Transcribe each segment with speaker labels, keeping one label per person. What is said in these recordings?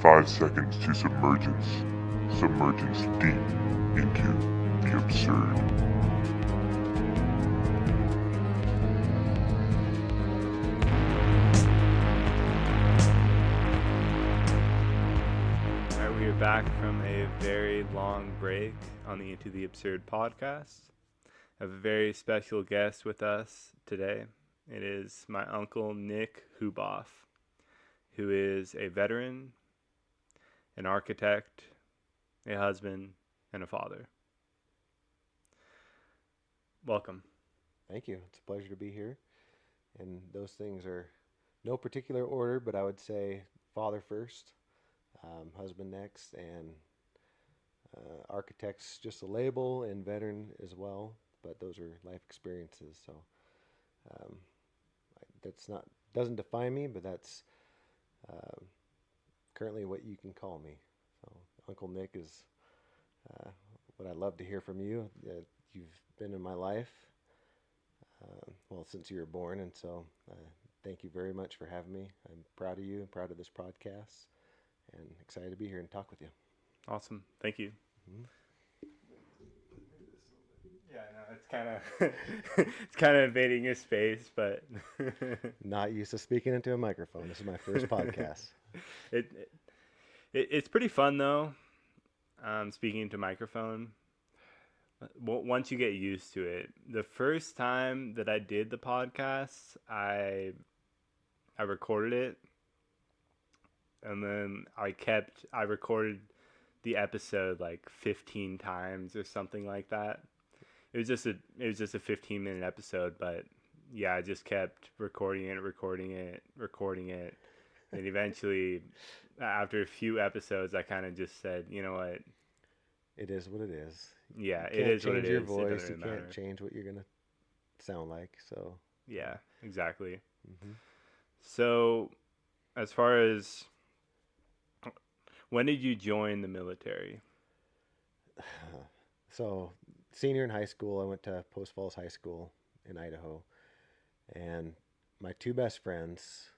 Speaker 1: 5 seconds to submergence. Submergence deep into the absurd.
Speaker 2: Alright, we are back from a very long break on the Into the Absurd podcast. I have a very special guest with us today. It is my uncle Nick Huboff, who is a veteran, an architect, a husband, and a father. Welcome.
Speaker 3: Thank you. It's a pleasure to be here. And those things are no particular order, but I would say father first, husband next, and architect's just a label, and veteran as well. But those are life experiences. So um, that's not doesn't define me, but that's currently what you can call me. So Uncle Nick is what I'd love to hear from you. You've been in my life, since you were born, and so thank you very much for having me. I'm proud of you and proud of this podcast, and excited to be here and talk with you.
Speaker 2: Awesome. Thank you.
Speaker 3: Mm-hmm.
Speaker 2: Yeah, no, it's kind of invading your space, but
Speaker 3: Not used to speaking into a microphone. This is my first podcast.
Speaker 2: It's pretty fun though. Speaking into microphone. Once you get used to it, the first time that I did the podcast, I recorded it, and then I recorded the episode like 15 times or something like that. It was just a 15-minute episode, but yeah, I just kept recording it. And eventually, after a few episodes, I kind of just said, you know what?
Speaker 3: It is what it is.
Speaker 2: Yeah,
Speaker 3: You
Speaker 2: it is what it
Speaker 3: can't change your
Speaker 2: is.
Speaker 3: voice. You
Speaker 2: Matter.
Speaker 3: can't change what you're gonna sound like. So
Speaker 2: Yeah, exactly.
Speaker 3: mm-hmm.
Speaker 2: So, as far as when did you join the military?
Speaker 3: So senior in high school, I went to Post Falls High School in Idaho, and my two best friends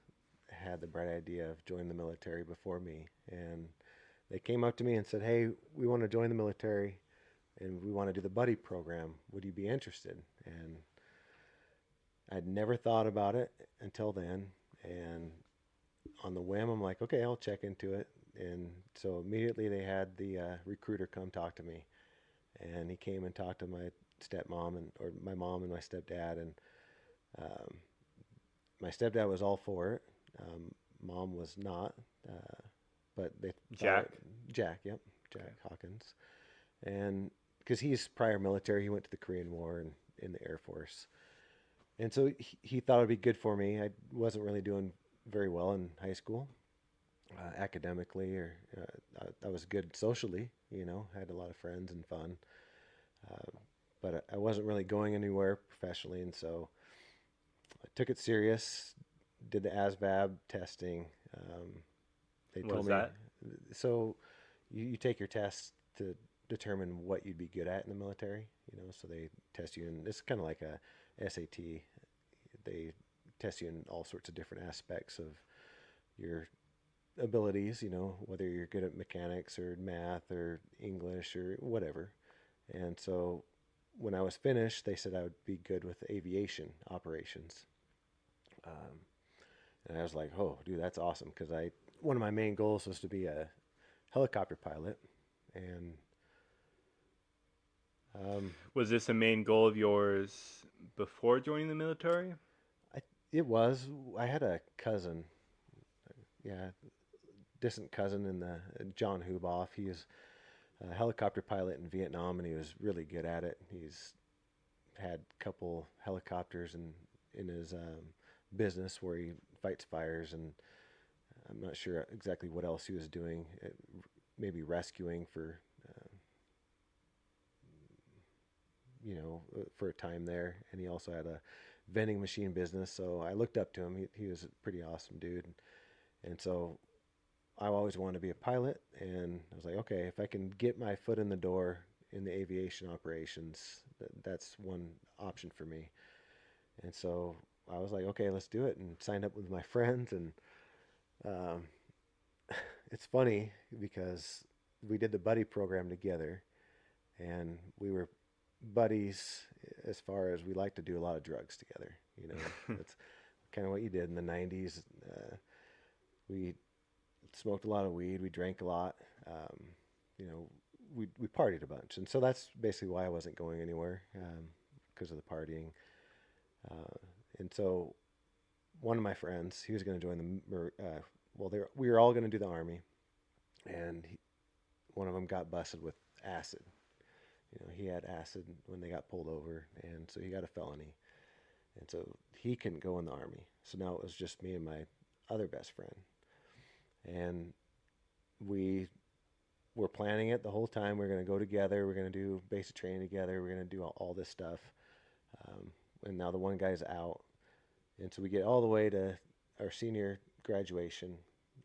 Speaker 3: had the bright idea of joining the military before me, and they came up to me and said, "Hey, we want to join the military, and we want to do the buddy program. Would you be interested?" And I'd never thought about it until then, and on the whim, I'm like, "Okay, I'll check into it." And so immediately they had the recruiter come talk to me, and he came and talked to my stepmom or my mom and my stepdad, and um, my stepdad was all for it. Mom was not, but they
Speaker 2: Jack.
Speaker 3: Jack, yep, Jack okay. Hawkins, and because he's prior military, he went to the Korean War and in the Air Force, and so he thought it'd be good for me. I wasn't really doing very well in high school, academically, or I was good socially. Had a lot of friends and fun, but I wasn't really going anywhere professionally, and so I took it serious. Did the Asvab testing. They
Speaker 2: What
Speaker 3: told
Speaker 2: was
Speaker 3: me
Speaker 2: that?
Speaker 3: so you take your tests to determine what you'd be good at in the military. So they test you, and it's kind of like a SAT. They test you in all sorts of different aspects of your abilities. Whether you're good at mechanics or math or English or whatever. And so when I was finished, they said I would be good with aviation operations. And I was like, "Oh, dude, that's awesome!" Because one of my main goals was to be a helicopter pilot, and
Speaker 2: Was this a main goal of yours before joining the military?
Speaker 3: it was. I had a cousin, yeah, distant cousin in the John Huboff. He was a helicopter pilot in Vietnam, and he was really good at it. He's had a couple helicopters in his business where he fights fires, and I'm not sure exactly what else he was doing. Maybe rescuing for, for a time there. And he also had a vending machine business. So I looked up to him. He was a pretty awesome dude. And so I always wanted to be a pilot. And I was like, okay, if I can get my foot in the door in the aviation operations, that's one option for me. And so I was like, okay, let's do it, and signed up with my friends, and it's funny because we did the buddy program together, and we were buddies as far as we like to do a lot of drugs together. You know, that's kind of what you did in the '90s. We smoked a lot of weed. We drank a lot. You know, we partied a bunch, and so that's basically why I wasn't going anywhere, because of the partying. Uh, and so one of my friends, he was going to join we were all going to do the army, and one of them got busted with acid. You know, he had acid when they got pulled over, and so he got a felony, and so he couldn't go in the army. So now it was just me and my other best friend, and we were planning it the whole time. We're going to go together. We're going to do basic training together. We're going to do all this stuff. And now the one guy's out, and so we get all the way to our senior graduation,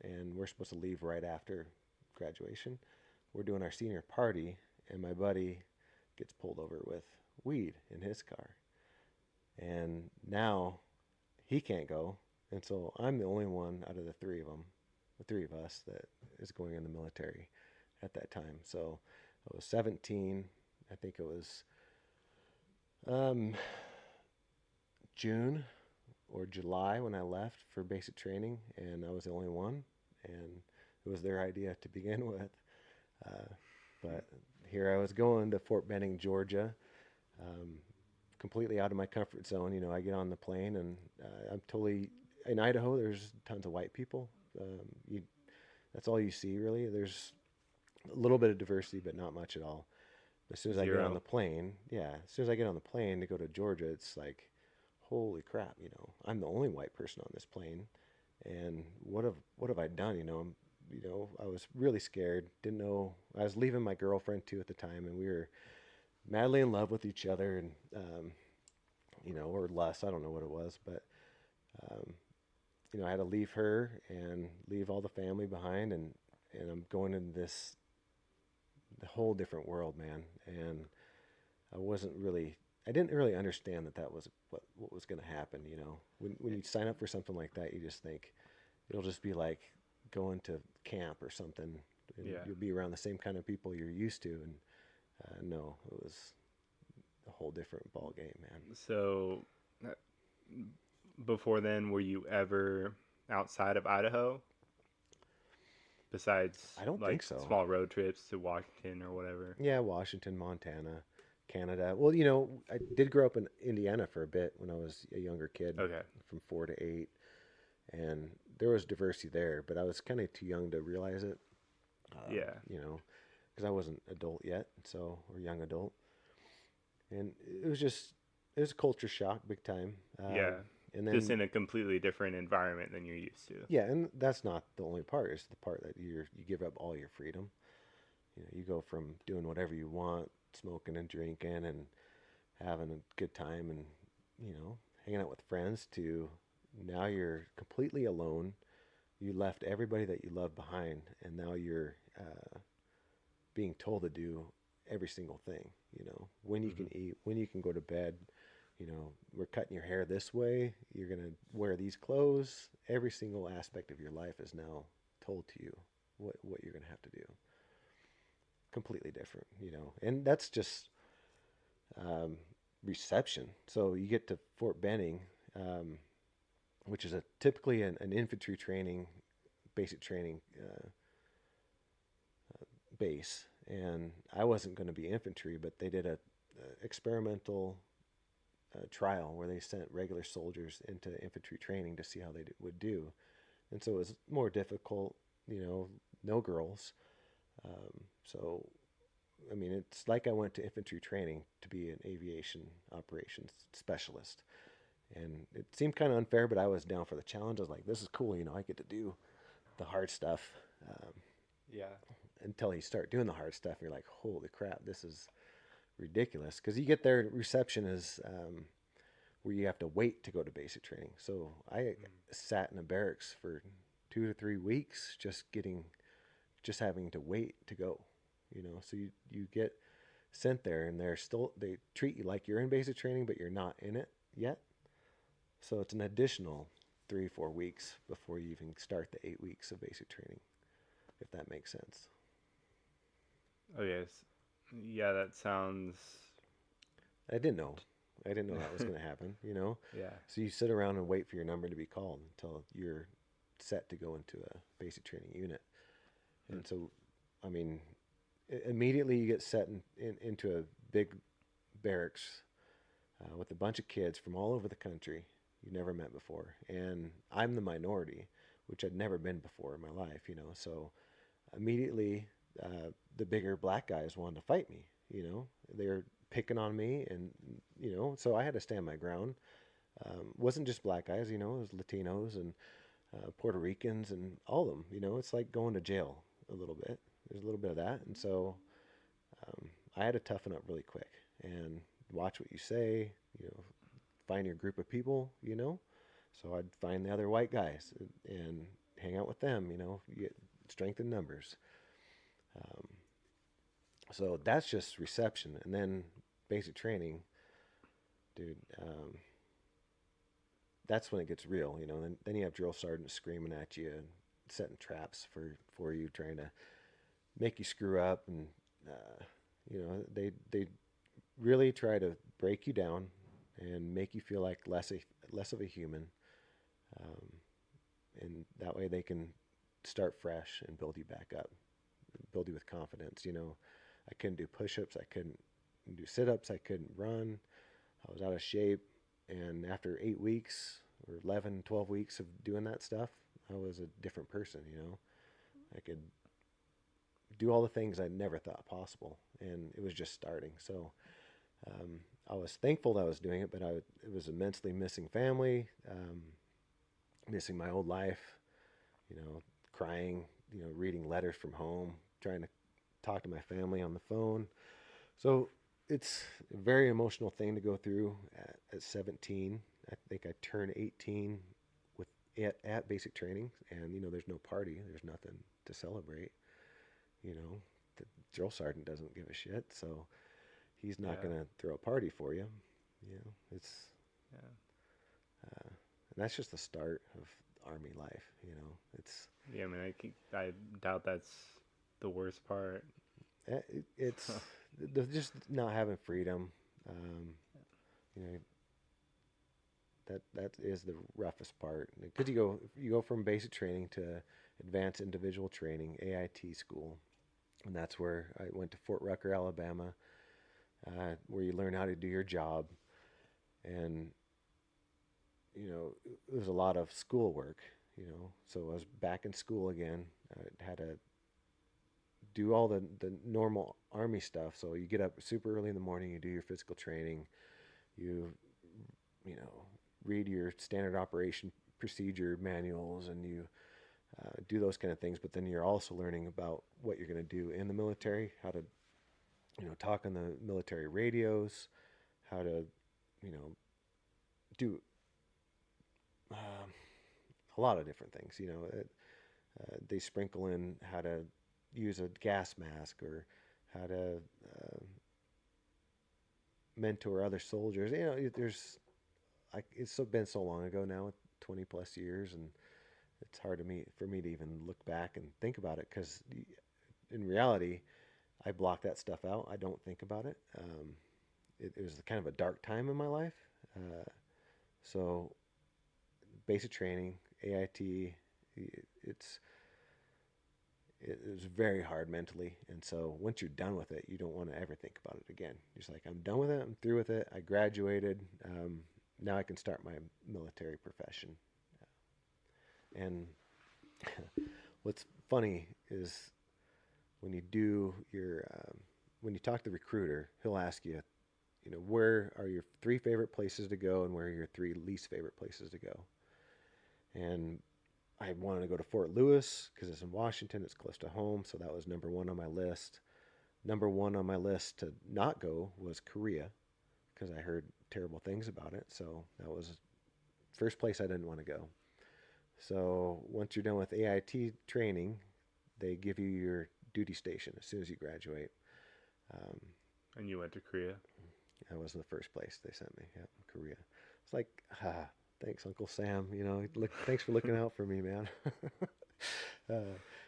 Speaker 3: and we're supposed to leave right after graduation. We're doing our senior party, and my buddy gets pulled over with weed in his car. And now he can't go, and so I'm the only one out of the three of us that is going in the military at that time. So I was 17. I think it was June or July when I left for basic training, and I was the only one, and it was their idea to begin with. But here I was going to Fort Benning, Georgia, completely out of my comfort zone. You know, I get on the plane, and I'm totally in Idaho. There's tons of white people. That's all you see, really. There's a little bit of diversity, but not much at all. As soon as I get on the plane, to go to Georgia, it's like, holy crap, you know, I'm the only white person on this plane, and what have I done? You know, I was really scared. Didn't know. I was leaving my girlfriend too at the time, and we were madly in love with each other, and you know, or less. I don't know what it was, but you know, I had to leave her and leave all the family behind, and I'm going into the whole different world, man. And I didn't really understand that was what was going to happen. You know, when you sign up for something like that, you just think it'll just be like going to camp or something. And you'll be around the same kind of people you're used to. And no, it was a whole different ball game, man.
Speaker 2: So before then, were you ever outside of Idaho? Besides,
Speaker 3: I don't think so.
Speaker 2: Small road trips to Washington or whatever.
Speaker 3: Yeah, Washington, Montana, Canada. Well, you know, I did grow up in Indiana for a bit when I was a younger kid.
Speaker 2: Okay.
Speaker 3: From 4 to 8, and there was diversity there, but I was kind of too young to realize it.
Speaker 2: Yeah.
Speaker 3: You know, because I wasn't adult yet, or young adult, and it was a culture shock, big time.
Speaker 2: Yeah.
Speaker 3: And then
Speaker 2: just in a completely different environment than you're used to.
Speaker 3: Yeah, and that's not the only part. It's the part that you give up all your freedom. You know, you go from doing whatever you want, smoking and drinking and having a good time and, you know, hanging out with friends, to now you're completely alone. You left everybody that you love behind, and now you're being told to do every single thing. You know, when you can eat, when you can go to bed. You know, we're cutting your hair this way. You're going to wear these clothes. Every single aspect of your life is now told to you what you're going to have to do. Completely different, you know. And that's just reception. So you get to Fort Benning, which is typically an infantry training, basic training base. And I wasn't going to be infantry, but they did a experimental trial where they sent regular soldiers into infantry training to see how they would do. And so it was more difficult, you know, no girls. So, I mean, it's like I went to infantry training to be an aviation operations specialist. And it seemed kind of unfair, but I was down for the challenge. I was like, this is cool, you know, I get to do the hard stuff.
Speaker 2: Yeah.
Speaker 3: Until you start doing the hard stuff, and you're like, holy crap, this is ridiculous. Because you get there, reception is where you have to wait to go to basic training. So I sat in a barracks for 2 to 3 weeks, just having to wait to go. You know, so you get sent there, and they treat you like you're in basic training, but you're not in it yet. So it's an additional 3-4 weeks before you even start the 8 weeks of basic training. if that makes sense.
Speaker 2: Oh yes, yeah, that sounds.
Speaker 3: I didn't know. I didn't know that was going to happen, you know?
Speaker 2: Yeah.
Speaker 3: So you sit around and wait for your number to be called until you're set to go into a basic training unit. And so, I mean, immediately you get set into a big barracks with a bunch of kids from all over the country you never met before. And I'm the minority, which I'd never been before in my life, you know? So immediately, the bigger black guys wanted to fight me, you know? They were picking on me, and, you know, so I had to stand my ground. Wasn't just black guys, you know, it was Latinos and Puerto Ricans and all of them. You know, it's like going to jail a little bit. There's a little bit of that, and so I had to toughen up really quick and watch what you say. You know, find your group of people. You know, so I'd find the other white guys and hang out with them. You know, you get strength in numbers. So that's just reception, and then basic training, dude. That's when it gets real, you know. Then you have drill sergeants screaming at you and setting traps for you, trying to make you screw up, and you know they really try to break you down and make you feel like less of a human, and that way they can start fresh and build you back up, build you with confidence. You know, I couldn't do push-ups, I couldn't do sit-ups, I couldn't run, I was out of shape. And after 8 weeks or 11, 12 weeks of doing that stuff, I was a different person, you know. I could do all the things I never thought possible, and it was just starting. So I was thankful that I was doing it, but it was immensely missing family, missing my old life, you know, crying, you know, reading letters from home, trying to talk to my family on the phone. So it's a very emotional thing to go through at 17. I think I turned 18 with at basic training, and you know, there's no party, there's nothing to celebrate. You know, the drill sergeant doesn't give a shit, so he's not gonna throw a party for you. You know, it's and that's just the start of Army life. You know, it's
Speaker 2: Yeah, I mean, I doubt that's the worst part.
Speaker 3: it's just not having freedom. You know, that is the roughest part, because you go from basic training to advanced individual training, AIT school, and that's where I went to Fort Rucker, Alabama, where you learn how to do your job. And you know, it was a lot of schoolwork, you know, so I was back in school again. I had to do all the normal Army stuff. So you get up super early in the morning, you do your physical training, you know, read your standard operation procedure manuals, and you do those kind of things. But then you're also learning about what you're going to do in the military, how to, you know, talk on the military radios, how to, you know, do a lot of different things. You know, they sprinkle in how to use a gas mask, or how to mentor other soldiers. You know, it's been so long ago now, 20 plus years, and it's hard for me to even look back and think about it, because in reality, I block that stuff out. I don't think about it. It was kind of a dark time in my life. So basic training, AIT, it was very hard mentally. And so once you're done with it, you don't want to ever think about it again. You're just like, I'm done with it. I'm through with it. I graduated. Now I can start my military profession. And what's funny is when you do when you talk to the recruiter, he'll ask you, you know, where are your 3 favorite places to go, and where are your 3 least favorite places to go? And I wanted to go to Fort Lewis because it's in Washington. It's close to home, so that was number 1 on my list. Number 1 on my list to not go was Korea, because I heard terrible things about it. So that was the first place I didn't want to go. So once you're done with AIT training, they give you your duty station as soon as you graduate.
Speaker 2: And you went to Korea?
Speaker 3: That was the first place they sent me. Yeah, Korea. It's like, thanks, Uncle Sam. You know, thanks for looking out for me, man.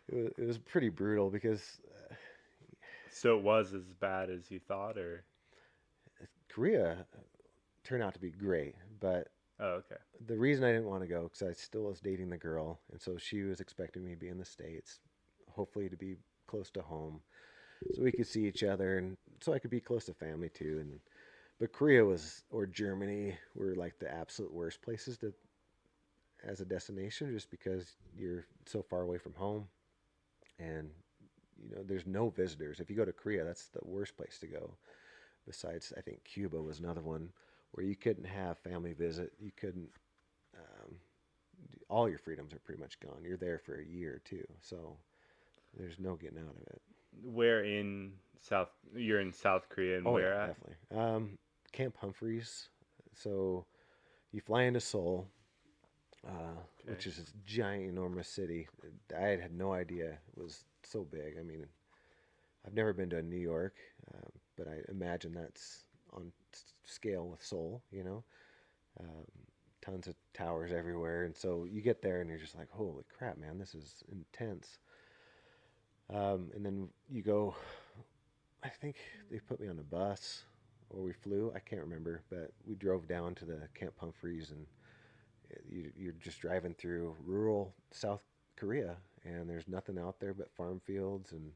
Speaker 3: It was pretty brutal because
Speaker 2: So it was as bad as you thought, or?
Speaker 3: Korea turned out to be great, but
Speaker 2: Oh, okay.
Speaker 3: the reason I didn't want to go because I still was dating the girl, and so she was expecting me to be in the States, hopefully to be close to home, so we could see each other, and so I could be close to family too. And but Korea was or Germany were like the absolute worst places to as a destination, just because you're so far away from home, and there's no visitors. If you go to Korea, that's the worst place to go. Besides, I think Cuba was another one where you couldn't have family visit. You couldn't. Um, all your freedoms are pretty much gone. You're there for a year or two, so there's no getting out of it.
Speaker 2: Where in South? You're in South Korea, and
Speaker 3: Oh
Speaker 2: where
Speaker 3: yeah,
Speaker 2: at?
Speaker 3: definitely. Camp Humphreys. So you fly into Seoul,
Speaker 2: Okay.
Speaker 3: which is this giant, enormous city. I had no idea it was so big. I mean, I've never been to New York, but I imagine that's on scale with Seoul. Um, tons of towers everywhere, and so you get there and you're just like, holy crap, man, this is intense. And then you go. I think they put me on a bus, or we flew. I can't remember, but we drove down to the Camp Humphreys, and you're just driving through rural South Korea, and there's nothing out there but farm fields and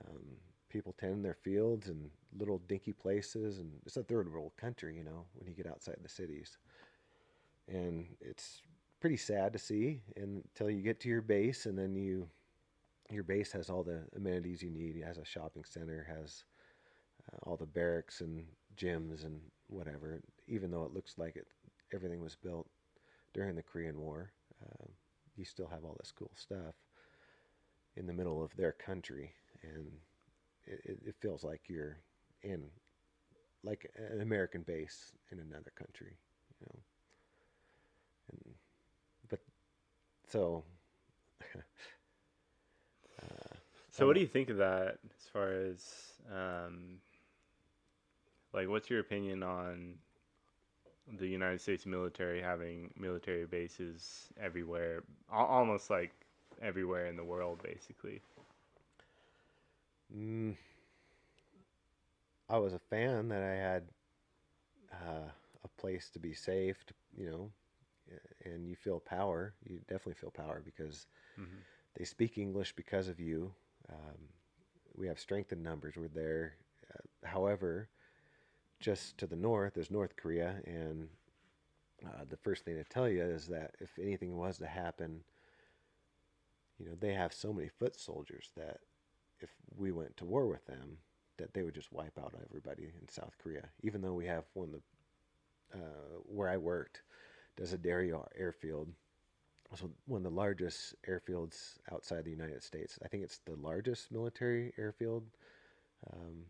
Speaker 3: um, people tending their fields and little dinky places, and it's a third world country, when you get outside the cities, and it's pretty sad to see until you get to your base, and then your base has all the amenities you need. It has a shopping center, has all the barracks and gyms and whatever. Even though it looks like everything was built during the Korean War, you still have all this cool stuff in the middle of their country, and it feels like you're in like an American base in another country, you know. And but so
Speaker 2: So what do you think of that as far as like what's your opinion on the United States military having military bases everywhere, almost like everywhere in the world basically?
Speaker 3: mm, I was a fan that I had a place to be safe, and you feel power. You definitely feel power because
Speaker 2: Hmm.
Speaker 3: they speak English because of you. Um, we have strength in numbers. We're there. However, just to the north is North Korea, and the first thing to tell you is that if anything was to happen, they have so many foot soldiers that if we went to war with them, that they would just wipe out everybody in South Korea. Even though we have one of the where I worked, Desideri Airfield, so one of the largest airfields outside the United States. I think it's the largest military airfield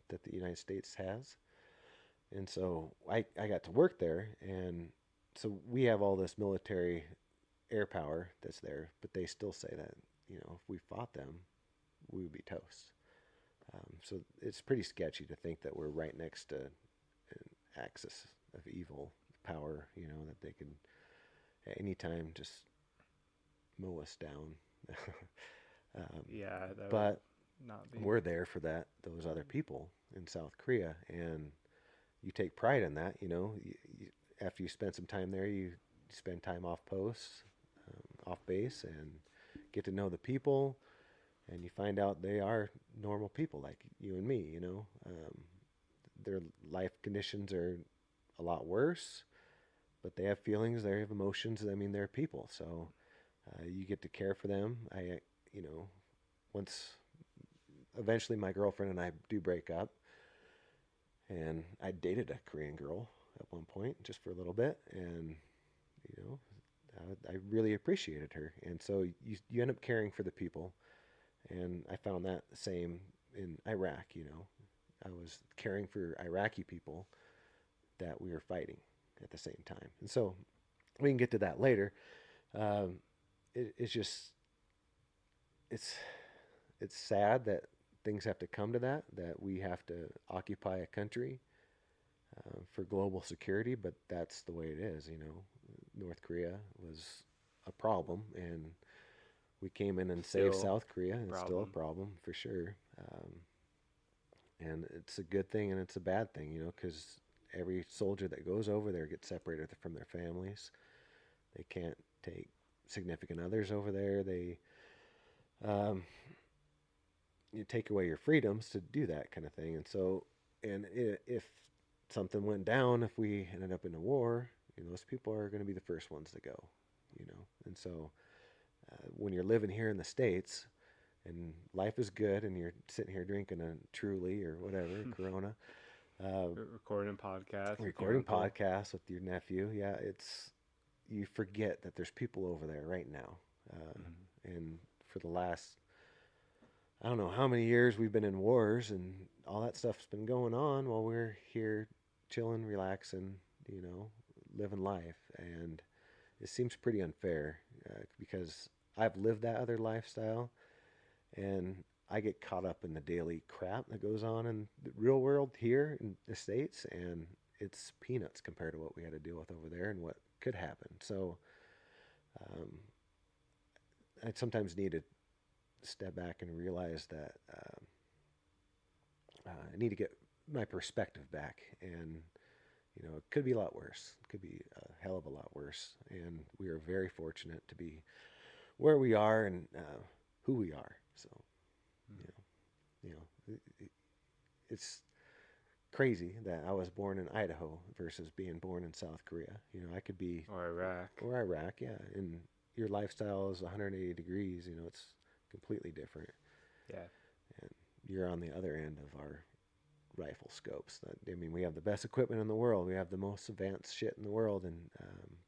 Speaker 3: that the United States has. And so I got to work there, and so we have all this military air power that's there, but they still say that, if we fought them, we would be toast. So it's pretty sketchy to think that we're right next to an axis of evil power, that they can at any time just mow us down.
Speaker 2: Yeah, that would
Speaker 3: But
Speaker 2: not be.
Speaker 3: we're there for those other people in South Korea, and you take pride in that. After you spend some time there, you spend time off posts, off base, and get to know the people, and you find out they are normal people like you and me. Their life conditions are a lot worse, but they have feelings, they have emotions. I mean, they're people, so you get to care for them. Once eventually my girlfriend and I do break up, and I dated a Korean girl at one point just for a little bit, and you know, I really appreciated her, and so you end up caring for the people, and I found that the same in Iraq. I was caring for Iraqi people that we were fighting at the same time, and so we can get to that later. Um, it's just it's it's sad that things have to come to that we have to occupy a country for global security, but that's the way it is. North Korea was a problem, and we came in and saved
Speaker 2: Still
Speaker 3: South Korea, and it's still a
Speaker 2: problem.
Speaker 3: problem for sure. And it's a good thing and it's a bad thing, because every soldier that goes over there gets separated from their families. They can't take significant others over there. Um, you take away your freedoms to do that kind of thing. And so, if something went down, if we ended up in a war, those people are going to be the first ones to go. And so, when you're living here in the States and life is good and you're sitting here drinking a Truly or whatever, Corona,
Speaker 2: Recording podcasts.
Speaker 3: recording podcasts with your nephew, yeah, you forget that there's people over there right now. And for the last, I don't know how many years we've been in wars and all that stuff's been going on while we're here chilling, relaxing, living life. And it seems pretty unfair because I've lived that other lifestyle and I get caught up in the daily crap that goes on in the real world here in the States, and it's peanuts compared to what we had to deal with over there and what could happen. So I sometimes need to step back and realize that I need to get my perspective back, and it could be a lot worse. It could be a hell of a lot worse, and we are very fortunate to be where we are and who we are. So, it's crazy that I was born in Idaho versus being born in South Korea. I could be
Speaker 2: Or Iraq.
Speaker 3: or Iraq, yeah. And your lifestyle is 180 degrees. It's completely different.
Speaker 2: Yeah.
Speaker 3: And you're on the other end of our rifle scopes. I mean, we have the best equipment in the world. We have the most advanced shit in the world, and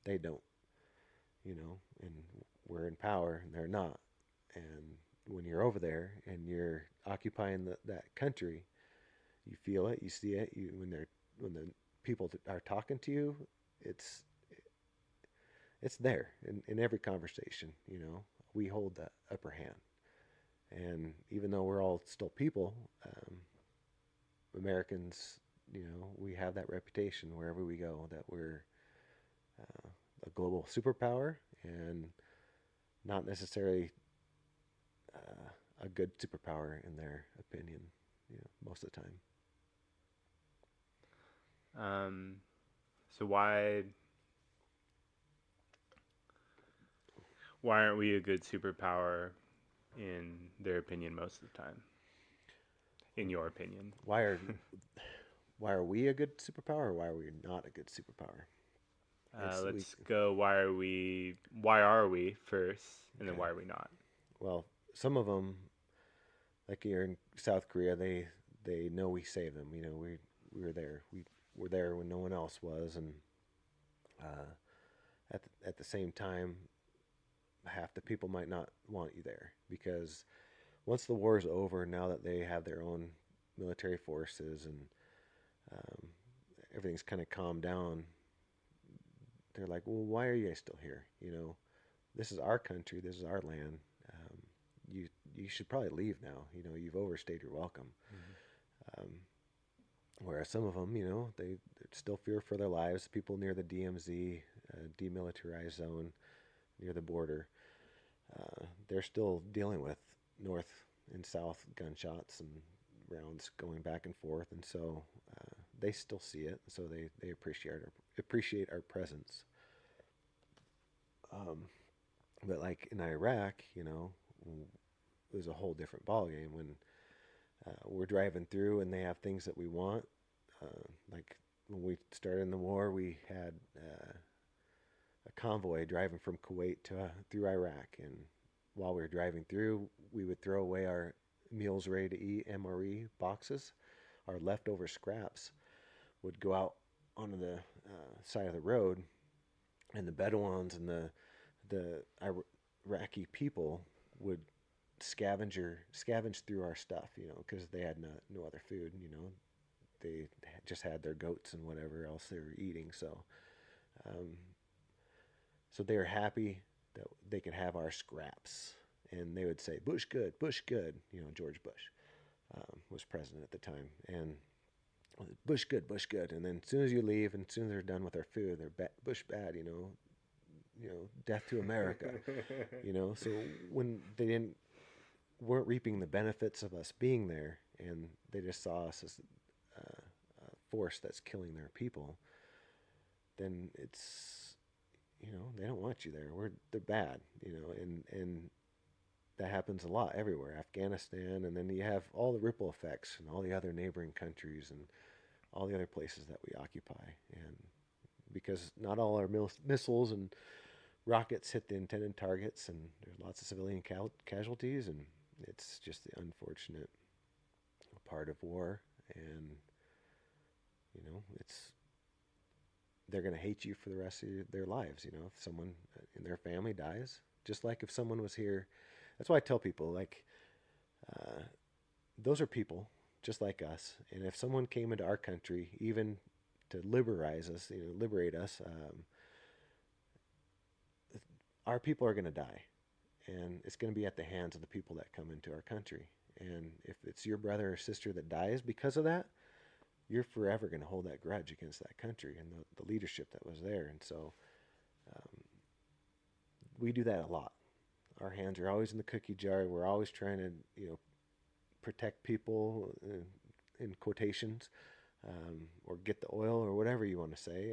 Speaker 3: they don't. And we're in power, and they're not. And when you're over there and you're occupying that country, you feel it, you see it. When the people are talking to you, it's there in every conversation. We hold the upper hand, and even though we're all still people, Americans, we have that reputation wherever we go that we're a global superpower and not necessarily a good superpower in their opinion, most of the time.
Speaker 2: So why aren't we a good superpower in their opinion most of the time? In your opinion,
Speaker 3: Why are we a good superpower, or why are we not a good superpower?
Speaker 2: let's go. Why are we first, and then why are we not?
Speaker 3: Well, some of them, like here in South Korea, they know we saved them. We were there. We were there when no one else was, and at the same time, half the people might not want you there because once the war is over, now that they have their own military forces and everything's kind of calmed down, they're like, well, why are you guys still here? This is our country. This is our land. You should probably leave now. You've overstayed your welcome. Whereas some of them, they still fear for their lives. People near the DMZ, demilitarized zone, near the border, they're still dealing with north and south gunshots and rounds going back and forth, and so they still see it. So they appreciate our presence. But like in Iraq, it was a whole different ballgame when we're driving through and they have things that we want. Like when we started in the war, we had a convoy driving from Kuwait through Iraq, and while we were driving through, we would throw away our meals ready to eat MRE boxes. Our leftover scraps would go out onto the side of the road, and the Bedouins and the Iraqi people would scavenge through our stuff, because they had no other food. They just had their goats and whatever else they were eating. So they were happy that they could have our scraps, and they would say, "Bush good, Bush good." George Bush was president at the time, and Bush good, Bush good. And then as soon as you leave, and as soon as they're done with their food, they're Bush bad. death to America. So when they weren't reaping the benefits of us being there, and they just saw us as a force that's killing their people, then it's, they don't want you there. They're bad, and that happens a lot everywhere. Afghanistan, and then you have all the ripple effects in all the other neighboring countries and all the other places that we occupy. And because not all our missiles and rockets hit the intended targets, and there's lots of civilian casualties, and it's just the unfortunate part of war. And it's they're going to hate you for the rest of their lives. If someone in their family dies, just like if someone was here. That's why I tell people, like, those are people just like us, and if someone came into our country, even to liberate us, our people are going to die, and it's going to be at the hands of the people that come into our country. And if it's your brother or sister that dies because of that, you're forever going to hold that grudge against that country and the leadership that was there. And so we do that a lot. Our hands are always in the cookie jar. We're always trying to, protect people, in quotations, or get the oil or whatever you want to say.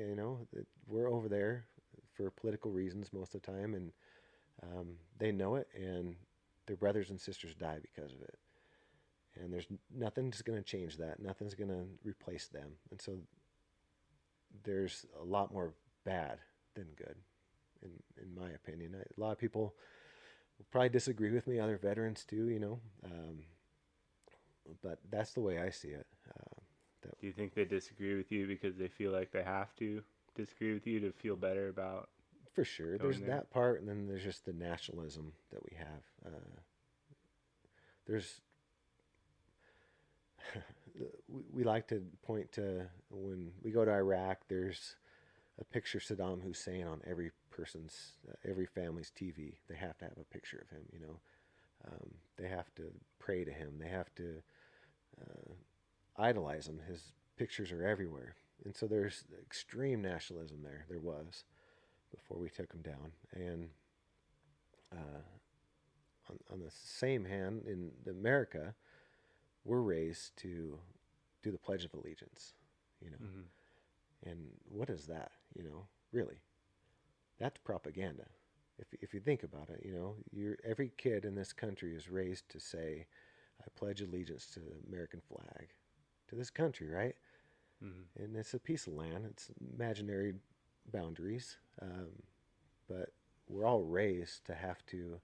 Speaker 3: We're over there for political reasons most of the time, and they know it, and their brothers and sisters die because of it. And there's nothing's going to change that. Nothing's going to replace them. And so there's a lot more bad than good, in my opinion. A lot of people will probably disagree with me, other veterans too, but that's the way I see it.
Speaker 2: Do you think they disagree with you because they feel like they have to disagree with you to feel better about?
Speaker 3: For sure, there's that part, and then there's just the nationalism that we have. There's we like to point to when we go to Iraq. There's a picture of Saddam Hussein on every family's TV. They have to have a picture of him. They have to pray to him. They have to idolize him. His pictures are everywhere, and so there's extreme nationalism there. There was before we took him down, and on the same hand, in America, we're raised to do the Pledge of Allegiance.
Speaker 2: Mm-hmm.
Speaker 3: And what is that? Really, that's propaganda. If you think about it, every kid in this country is raised to say, "I pledge allegiance to the American flag, to this country," right? Mm-hmm. And it's a piece of land. It's imaginary boundaries, but we're all raised to have to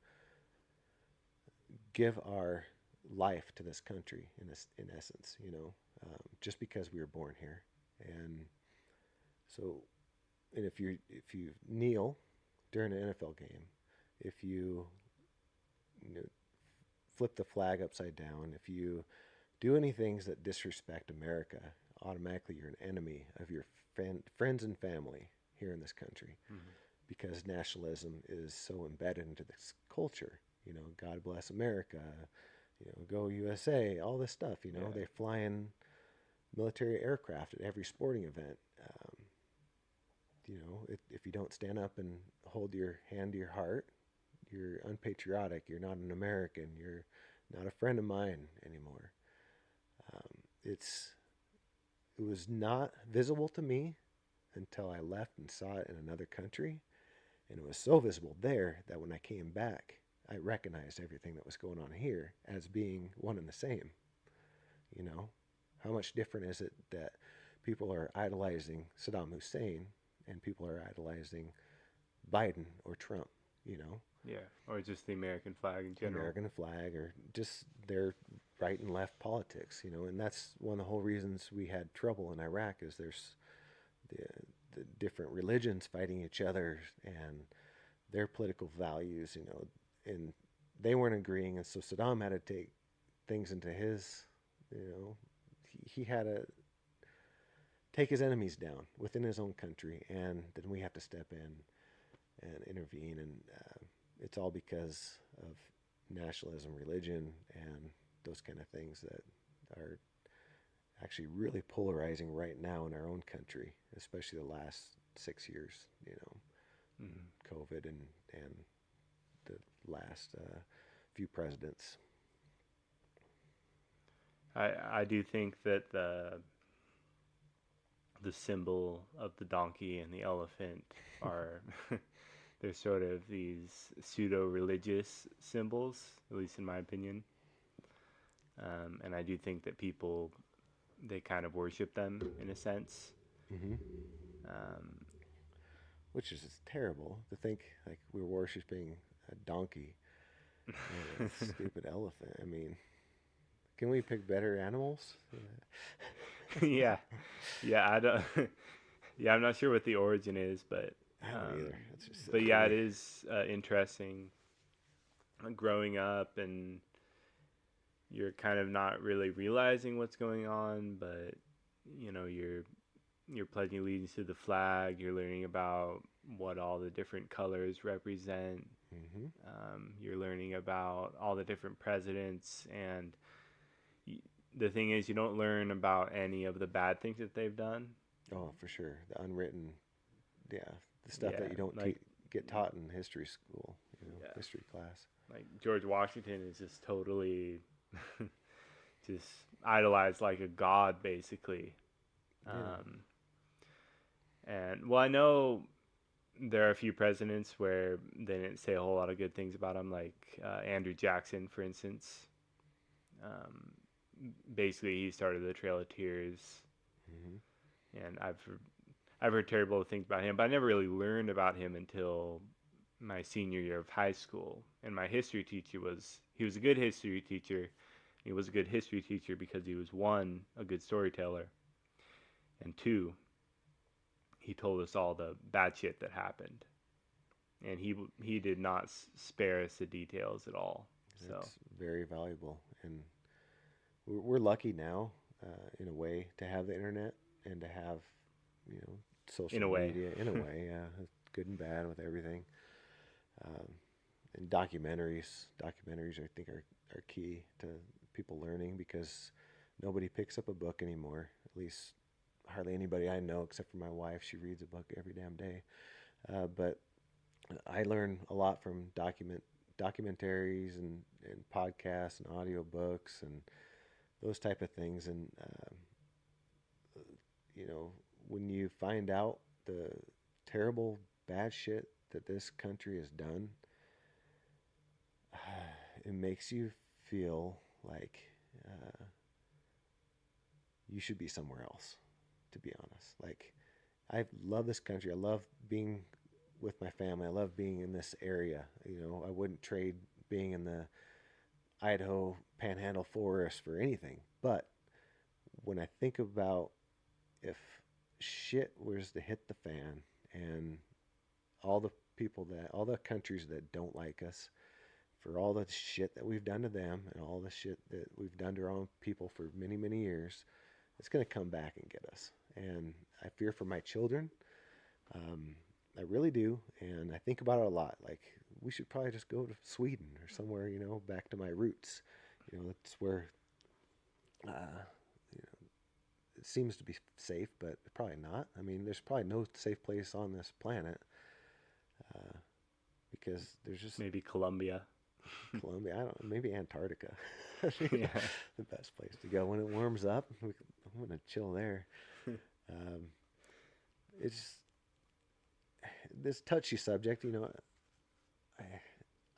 Speaker 3: give our life to this country in essence, just because we were born here. And so, and if you kneel during an NFL game, if you flip the flag upside down, if you do any things that disrespect America, automatically you're an enemy of your friends and family here in this country. Mm-hmm. Because nationalism is so embedded into this culture. God bless America, go USA, all this stuff. Yeah. They fly in military aircraft at every sporting event. If you don't stand up and hold your hand to your heart, you're unpatriotic. You're not an American. You're not a friend of mine anymore. It was not visible to me until I left and saw it in another country. And it was so visible there that when I came back, I recognized everything that was going on here as being one and the same. How much different is it that people are idolizing Saddam Hussein and people are idolizing Biden or Trump,
Speaker 2: Yeah, or just the American flag in general.
Speaker 3: American flag, or just their right and left politics, and that's one of the whole reasons we had trouble in Iraq is there's the different religions fighting each other and their political values, and they weren't agreeing, and so Saddam had to take things into his, he had to take his enemies down within his own country, and then we have to step in and intervene, and it's all because of nationalism, religion, and those kind of things that are actually really polarizing right now in our own country, especially the last 6 years. COVID and the last few presidents.
Speaker 2: I do think that the symbol of the donkey and the elephant are they're sort of these pseudo-religious symbols, at least in my opinion. And I do think that people, they kind of worship them in a sense.
Speaker 3: Mm-hmm.
Speaker 2: Um,
Speaker 3: Which is terrible to think like we're worshiping a donkey and a stupid elephant. I mean, can we pick better animals?
Speaker 2: yeah, yeah, I don't. Yeah, I'm not sure what the origin is, but
Speaker 3: I don't either. It's just
Speaker 2: but yeah, it is interesting growing up, and you're kind of not really realizing what's going on, but you're pledging allegiance to the flag. You're learning about what all the different colors represent.
Speaker 3: Mm-hmm.
Speaker 2: You're learning about all the different presidents, and the thing is, you don't learn about any of the bad things that they've done.
Speaker 3: Oh, for sure. The unwritten, the stuff
Speaker 2: Yeah,
Speaker 3: that you don't
Speaker 2: like
Speaker 3: get taught in history school,
Speaker 2: yeah,
Speaker 3: history class.
Speaker 2: like George Washington is just totally just idolized like a god, basically.
Speaker 3: Yeah.
Speaker 2: And well, I know there are a few presidents where they didn't say a whole lot of good things about him, like Andrew Jackson, for instance. Um, Basically, he started the Trail of Tears,
Speaker 3: Mm-hmm.
Speaker 2: and I've heard terrible things about him, but I never really learned about him until my senior year of high school. And my history teacher he was a good history teacher. He was a good history teacher because he was, one, a good storyteller, and two, he told us all the bad shit that happened, and he did not spare us the details at all. So
Speaker 3: It's very valuable, and we're lucky now, in a way, to have the internet and to have, social
Speaker 2: in a way,
Speaker 3: media. In a way, yeah, it's good and bad with everything. Um, and documentaries I think are key to people learning, because nobody picks up a book anymore. At least hardly anybody I know, except for my wife. She reads a book every damn day. But I learn a lot from documentaries and podcasts and audiobooks and those type of things. And when you find out the terrible bad shit that this country has done, it makes you feel like you should be somewhere else, to be honest. Like, I love this country. I love being with my family. I love being in this area. I wouldn't trade being in the Idaho Panhandle Forest for anything. But when I think about if shit was to hit the fan and all the countries that don't like us, for all the shit that we've done to them and all the shit that we've done to our own people for many, many years, it's going to come back and get us. And I fear for my children. I really do. And I think about it a lot. Like, we should probably just go to Sweden or somewhere, back to my roots. That's where, it seems to be safe, but probably not. I mean, there's probably no safe place on this planet, because there's just
Speaker 2: maybe Colombia.
Speaker 3: Colombia. I don't. Maybe Antarctica.
Speaker 2: Yeah.
Speaker 3: The best place to go when it warms up. I'm gonna chill there. It's this touchy subject.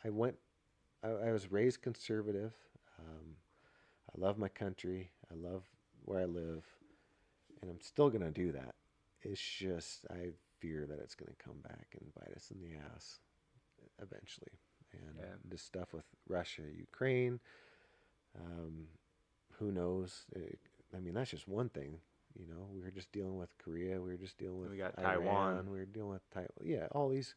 Speaker 3: I went. I was raised conservative. I love my country. I love where I live, and I'm still gonna do that. It's just I fear that it's gonna come back and bite us in the ass eventually. And this stuff with Russia, Ukraine, who knows? I mean, that's just one thing. We were just dealing with Korea. We were just dealing with
Speaker 2: We got
Speaker 3: Iran.
Speaker 2: Taiwan.
Speaker 3: We were dealing with Taiwan. Yeah, all these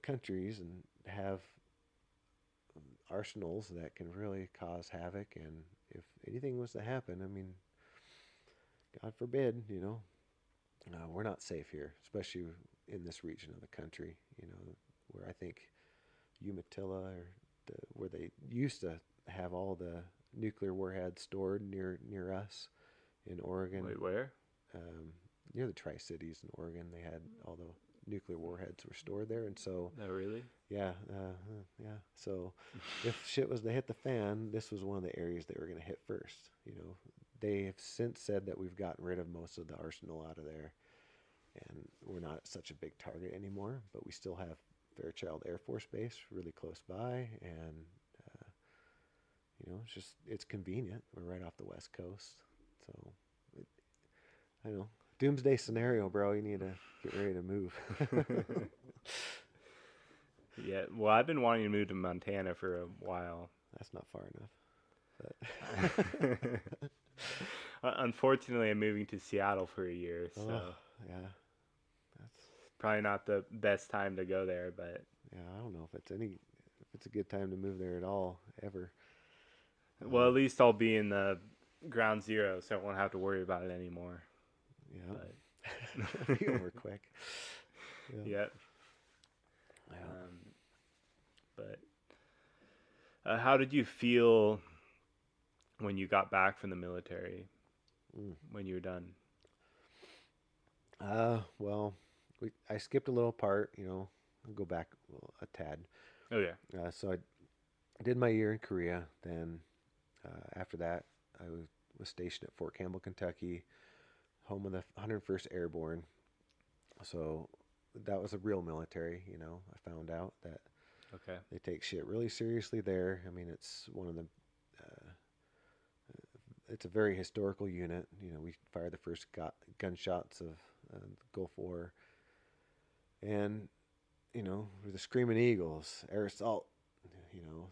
Speaker 3: countries and have arsenals that can really cause havoc. And if anything was to happen, I mean, God forbid, we're not safe here, especially in this region of the country. Where I think Umatilla, or where they used to have all the nuclear warheads stored near us in Oregon.
Speaker 2: Wait, where?
Speaker 3: Near the Tri-Cities in Oregon, they had all nuclear warheads were stored there. And so,
Speaker 2: Oh, really?
Speaker 3: yeah, yeah. So if shit was to hit the fan, this was one of the areas they were going to hit first. You know, they have since said that we've gotten rid of most of the arsenal out of there, and we're not such a big target anymore. But we still have Fairchild Air Force Base really close by, and you know, it's convenient. We're right off the West Coast, so I don't know. Doomsday scenario, bro. You need to get ready to move.
Speaker 2: Yeah. Well, I've been wanting to move to Montana for a while.
Speaker 3: That's not far enough. But
Speaker 2: Unfortunately, I'm moving to Seattle for a year, so
Speaker 3: yeah, that's
Speaker 2: probably not the best time to go there. But
Speaker 3: yeah. I don't know if it's a good time to move there at all ever.
Speaker 2: well, at least I'll be in the ground zero, so I won't have to worry about it anymore.
Speaker 3: Yeah, it'll be over quick.
Speaker 2: Yeah.
Speaker 3: Yeah.
Speaker 2: But how did you feel when you got back from the military? When you were done?
Speaker 3: Well, I skipped a little part. You know, I'll go back a tad.
Speaker 2: Oh yeah.
Speaker 3: So I did my year in Korea. Then after that, I was stationed at Fort Campbell, Kentucky, home of the 101st Airborne. So that was a real military. You know, I found out that
Speaker 2: Okay.
Speaker 3: they take shit really seriously there. I mean, it's one of the it's a very historical unit. You know, we fired the first gunshots of the Gulf War, and you know, we're the Screaming Eagles, air assault. You know,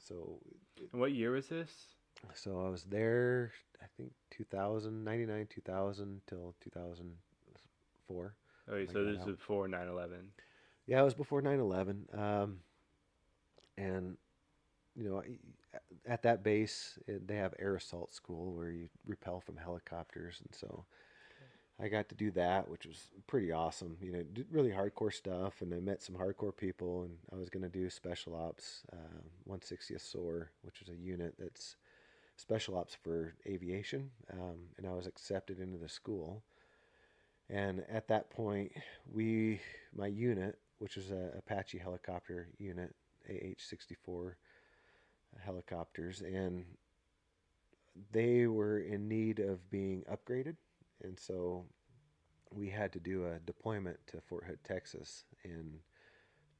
Speaker 2: And what year was this?
Speaker 3: so I was there. I think 2000, 99, 2000 till 2004.
Speaker 2: Okay, so this is before 9/11.
Speaker 3: Yeah, it was before 9/11. And you know, at that base, they have air assault school where you repel from helicopters, and so I got to do that, which was pretty awesome. You know, did really hardcore stuff, and I met some hardcore people. And I was going to do special ops, 160th SOAR, which is a unit that's special ops for aviation, and I was accepted into the school. And at that point, my unit, which was a Apache helicopter unit, AH-64 helicopters, and they were in need of being upgraded, and so we had to do a deployment to Fort Hood, Texas in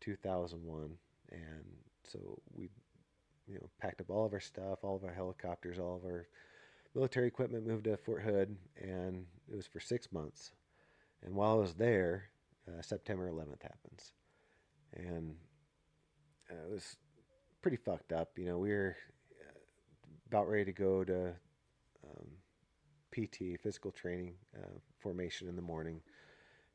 Speaker 3: 2001. And so we, you know, packed up all of our stuff, all of our helicopters, all of our military equipment, moved to Fort Hood, and it was for 6 months. And while I was there, September 11th happens, and it was pretty fucked up. You know, we were about ready to go to PT, physical training formation in the morning,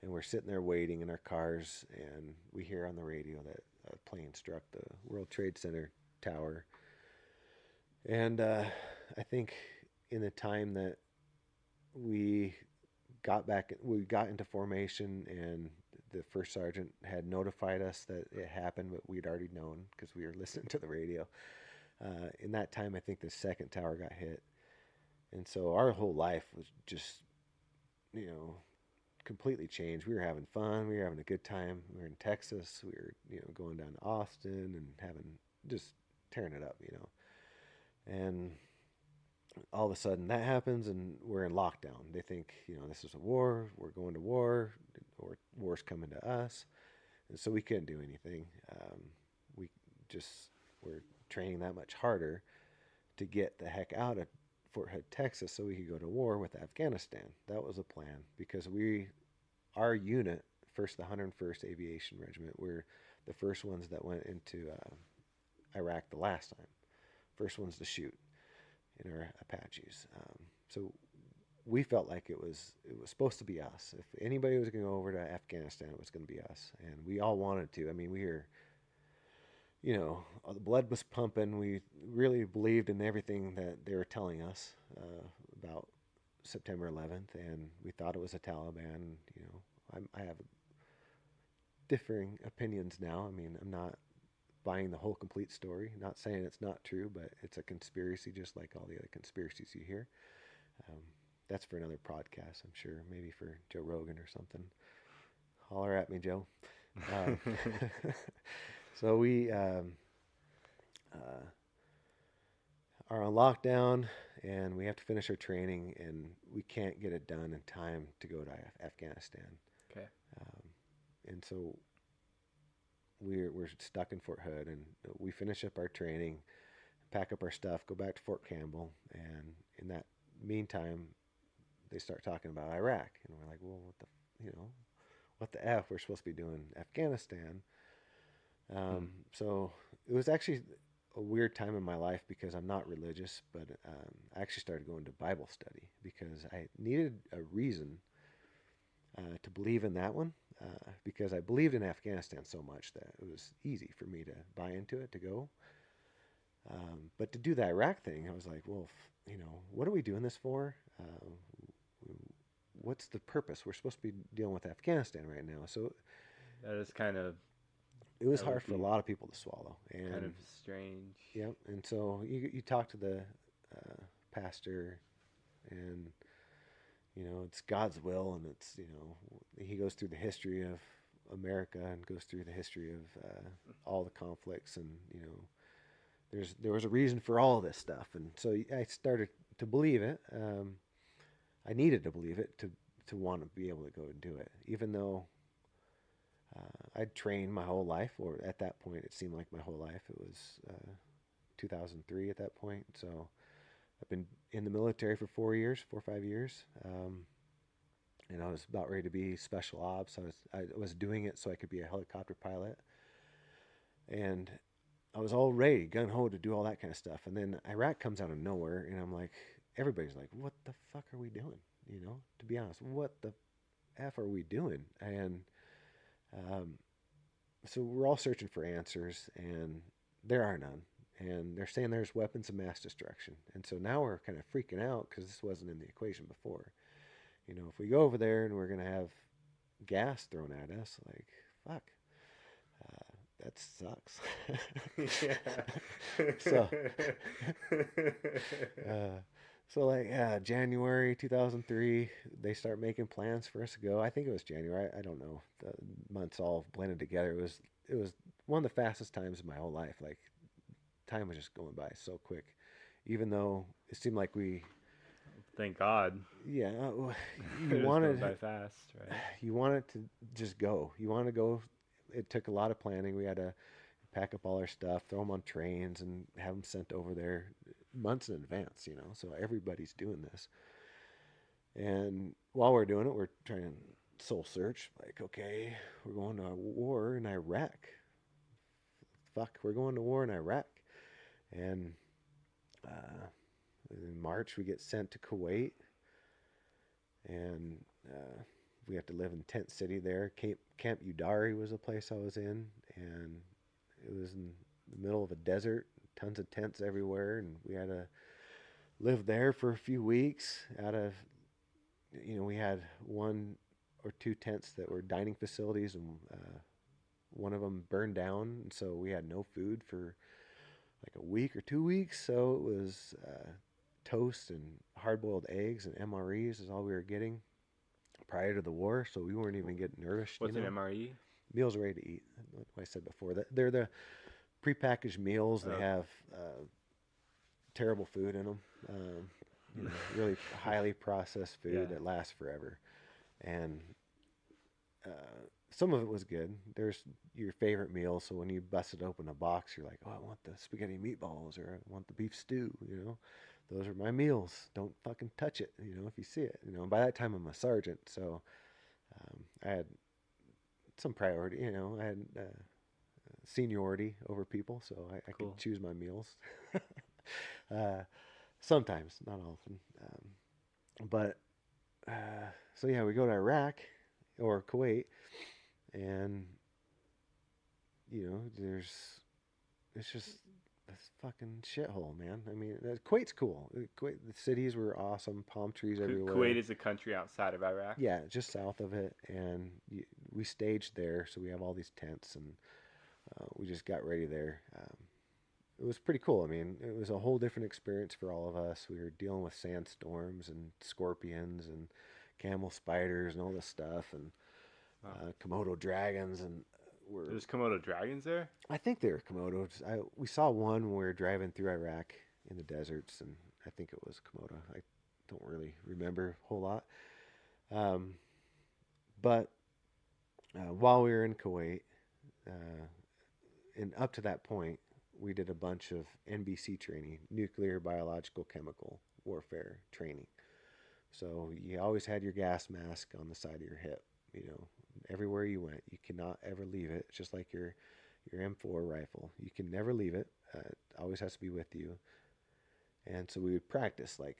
Speaker 3: and we're sitting there waiting in our cars, and we hear on the radio that a plane struck the World Trade Center tower. And I think in the time that we got into formation, and the first sergeant had notified us that it happened, but we'd already known because we were listening to the radio. In that time, I think the second tower got hit. And so our whole life was just, you know, completely changed. We were having fun. We were having a good time. We were in Texas. We were, you know, going down to Austin and just tearing it up, you know. And all of a sudden that happens, and we're in lockdown. They think, you know, this is a war. We're going to war, or war's coming to us. And so we couldn't do anything. We just were training that much harder to get the heck out of Fort Hood, Texas, so we could go to war with Afghanistan. That was a plan, because our unit, first the 101st Aviation Regiment, were the first ones that went into Iraq the last time. First ones to shoot in our Apaches. So we felt like it was supposed to be us. If anybody was going to go over to Afghanistan, it was going to be us, and we all wanted to. I mean, we were, you know, the blood was pumping. We really believed in everything that they were telling us about September 11th, and we thought it was a Taliban. You know, I have differing opinions now. I mean, I'm not buying the whole complete story. Not saying it's not true, but it's a conspiracy, just like all the other conspiracies you hear. That's for another podcast, I'm sure. Maybe for Joe Rogan or something. Holler at me, Joe. Um, so we are on lockdown, and we have to finish our training, and we can't get it done in time to go to Afghanistan.
Speaker 2: Okay.
Speaker 3: Um, and so we're stuck in Fort Hood, and we finish up our training, pack up our stuff, go back to Fort Campbell, and in that meantime, they start talking about Iraq, and we're like, well, what the F? We're supposed to be doing Afghanistan. So it was actually a weird time in my life because I'm not religious, but I actually started going to Bible study because I needed a reason to believe in that one because I believed in Afghanistan so much that it was easy for me to buy into it, to go. But to do the Iraq thing, I was like, well, what are we doing this for? What's the purpose? We're supposed to be dealing with Afghanistan right now. So
Speaker 2: That is kind of,
Speaker 3: it was
Speaker 2: that would
Speaker 3: hard for a
Speaker 2: be
Speaker 3: lot of people to swallow. And
Speaker 2: kind of strange.
Speaker 3: yep. And so you talk to the pastor, and it's God's will, and it's he goes through the history of America and goes through the history of all the conflicts, and there was a reason for all of this stuff, and so I started to believe it. I needed to believe it to want to be able to go and do it, even though I'd trained my whole life, or at that point it seemed like my whole life. It was 2003 at that point, so I've been in the military for 4 years, 4 or 5 years, and I was about ready to be special ops. I was doing it so I could be a helicopter pilot, and I was all ready, gun ho, to do all that kind of stuff. And then Iraq comes out of nowhere, and I'm like, everybody's like, "What the fuck are we doing?" To be honest, what the f are we doing? And so we're all searching for answers, and there are none. And they're saying there's weapons of mass destruction. And so now we're kind of freaking out because this wasn't in the equation before. If we go over there and we're going to have gas thrown at us, like, fuck, that sucks. so, January 2003, they start making plans for us to go. I think it was January. I don't know. The months all blended together. It was one of the fastest times of my whole life. Like, time was just going by so quick, even though it seemed like we.
Speaker 2: Thank God.
Speaker 3: Yeah,
Speaker 2: You wanted by fast, right?
Speaker 3: You wanted to just go. You want to go. It took a lot of planning. We had to pack up all our stuff, throw them on trains, and have them sent over there months in advance. So everybody's doing this, and while we're doing it, we're trying to soul search. Like, okay, we're going to a war in Iraq. Fuck, we're going to war in Iraq. And in March, we get sent to Kuwait, and we have to live in Tent City there. Camp Udari was the place I was in, and it was in the middle of a desert, tons of tents everywhere, and we had to live there for a few weeks. We had 1 or 2 tents that were dining facilities, and one of them burned down, and so we had no food for like a week or 2 weeks. So it was toast and hard-boiled eggs and MREs is all we were getting prior to the war. So we weren't even getting nourished.
Speaker 2: What's an MRE?
Speaker 3: Meals ready to eat. Like I said before, they're the prepackaged meals. They have terrible food in them. Really highly processed food that lasts forever, and some of it was good. There's your favorite meal, so when you busted open a box, you're like, oh, I want the spaghetti meatballs, or I want the beef stew, Those are my meals. Don't fucking touch it, if you see it. And by that time, I'm a sergeant, so I had some priority, I had seniority over people, so I could choose my meals. Sometimes, not often. So yeah, we go to Iraq or Kuwait, and it's just this fucking shithole, man. I mean, Kuwait's cool. Kuwait, the cities were awesome, palm trees everywhere.
Speaker 2: Kuwait is a country outside of Iraq?
Speaker 3: Yeah, just south of it, and we staged there, so we have all these tents, and we just got ready there. It was pretty cool. I mean, it was a whole different experience for all of us. We were dealing with sandstorms and scorpions and camel spiders and all this stuff, and Komodo dragons, and were.
Speaker 2: There's Komodo dragons there?
Speaker 3: I think they were Komodos. We saw one when we were driving through Iraq in the deserts, and I think it was Komodo. I don't really remember a whole lot. But while we were in Kuwait, and up to that point, we did a bunch of NBC training, nuclear, biological, chemical warfare training. So you always had your gas mask on the side of your hip. You know, everywhere you went, you cannot ever leave it. It's just like your M4 rifle. You can never leave it. It always has to be with you. And so we would practice like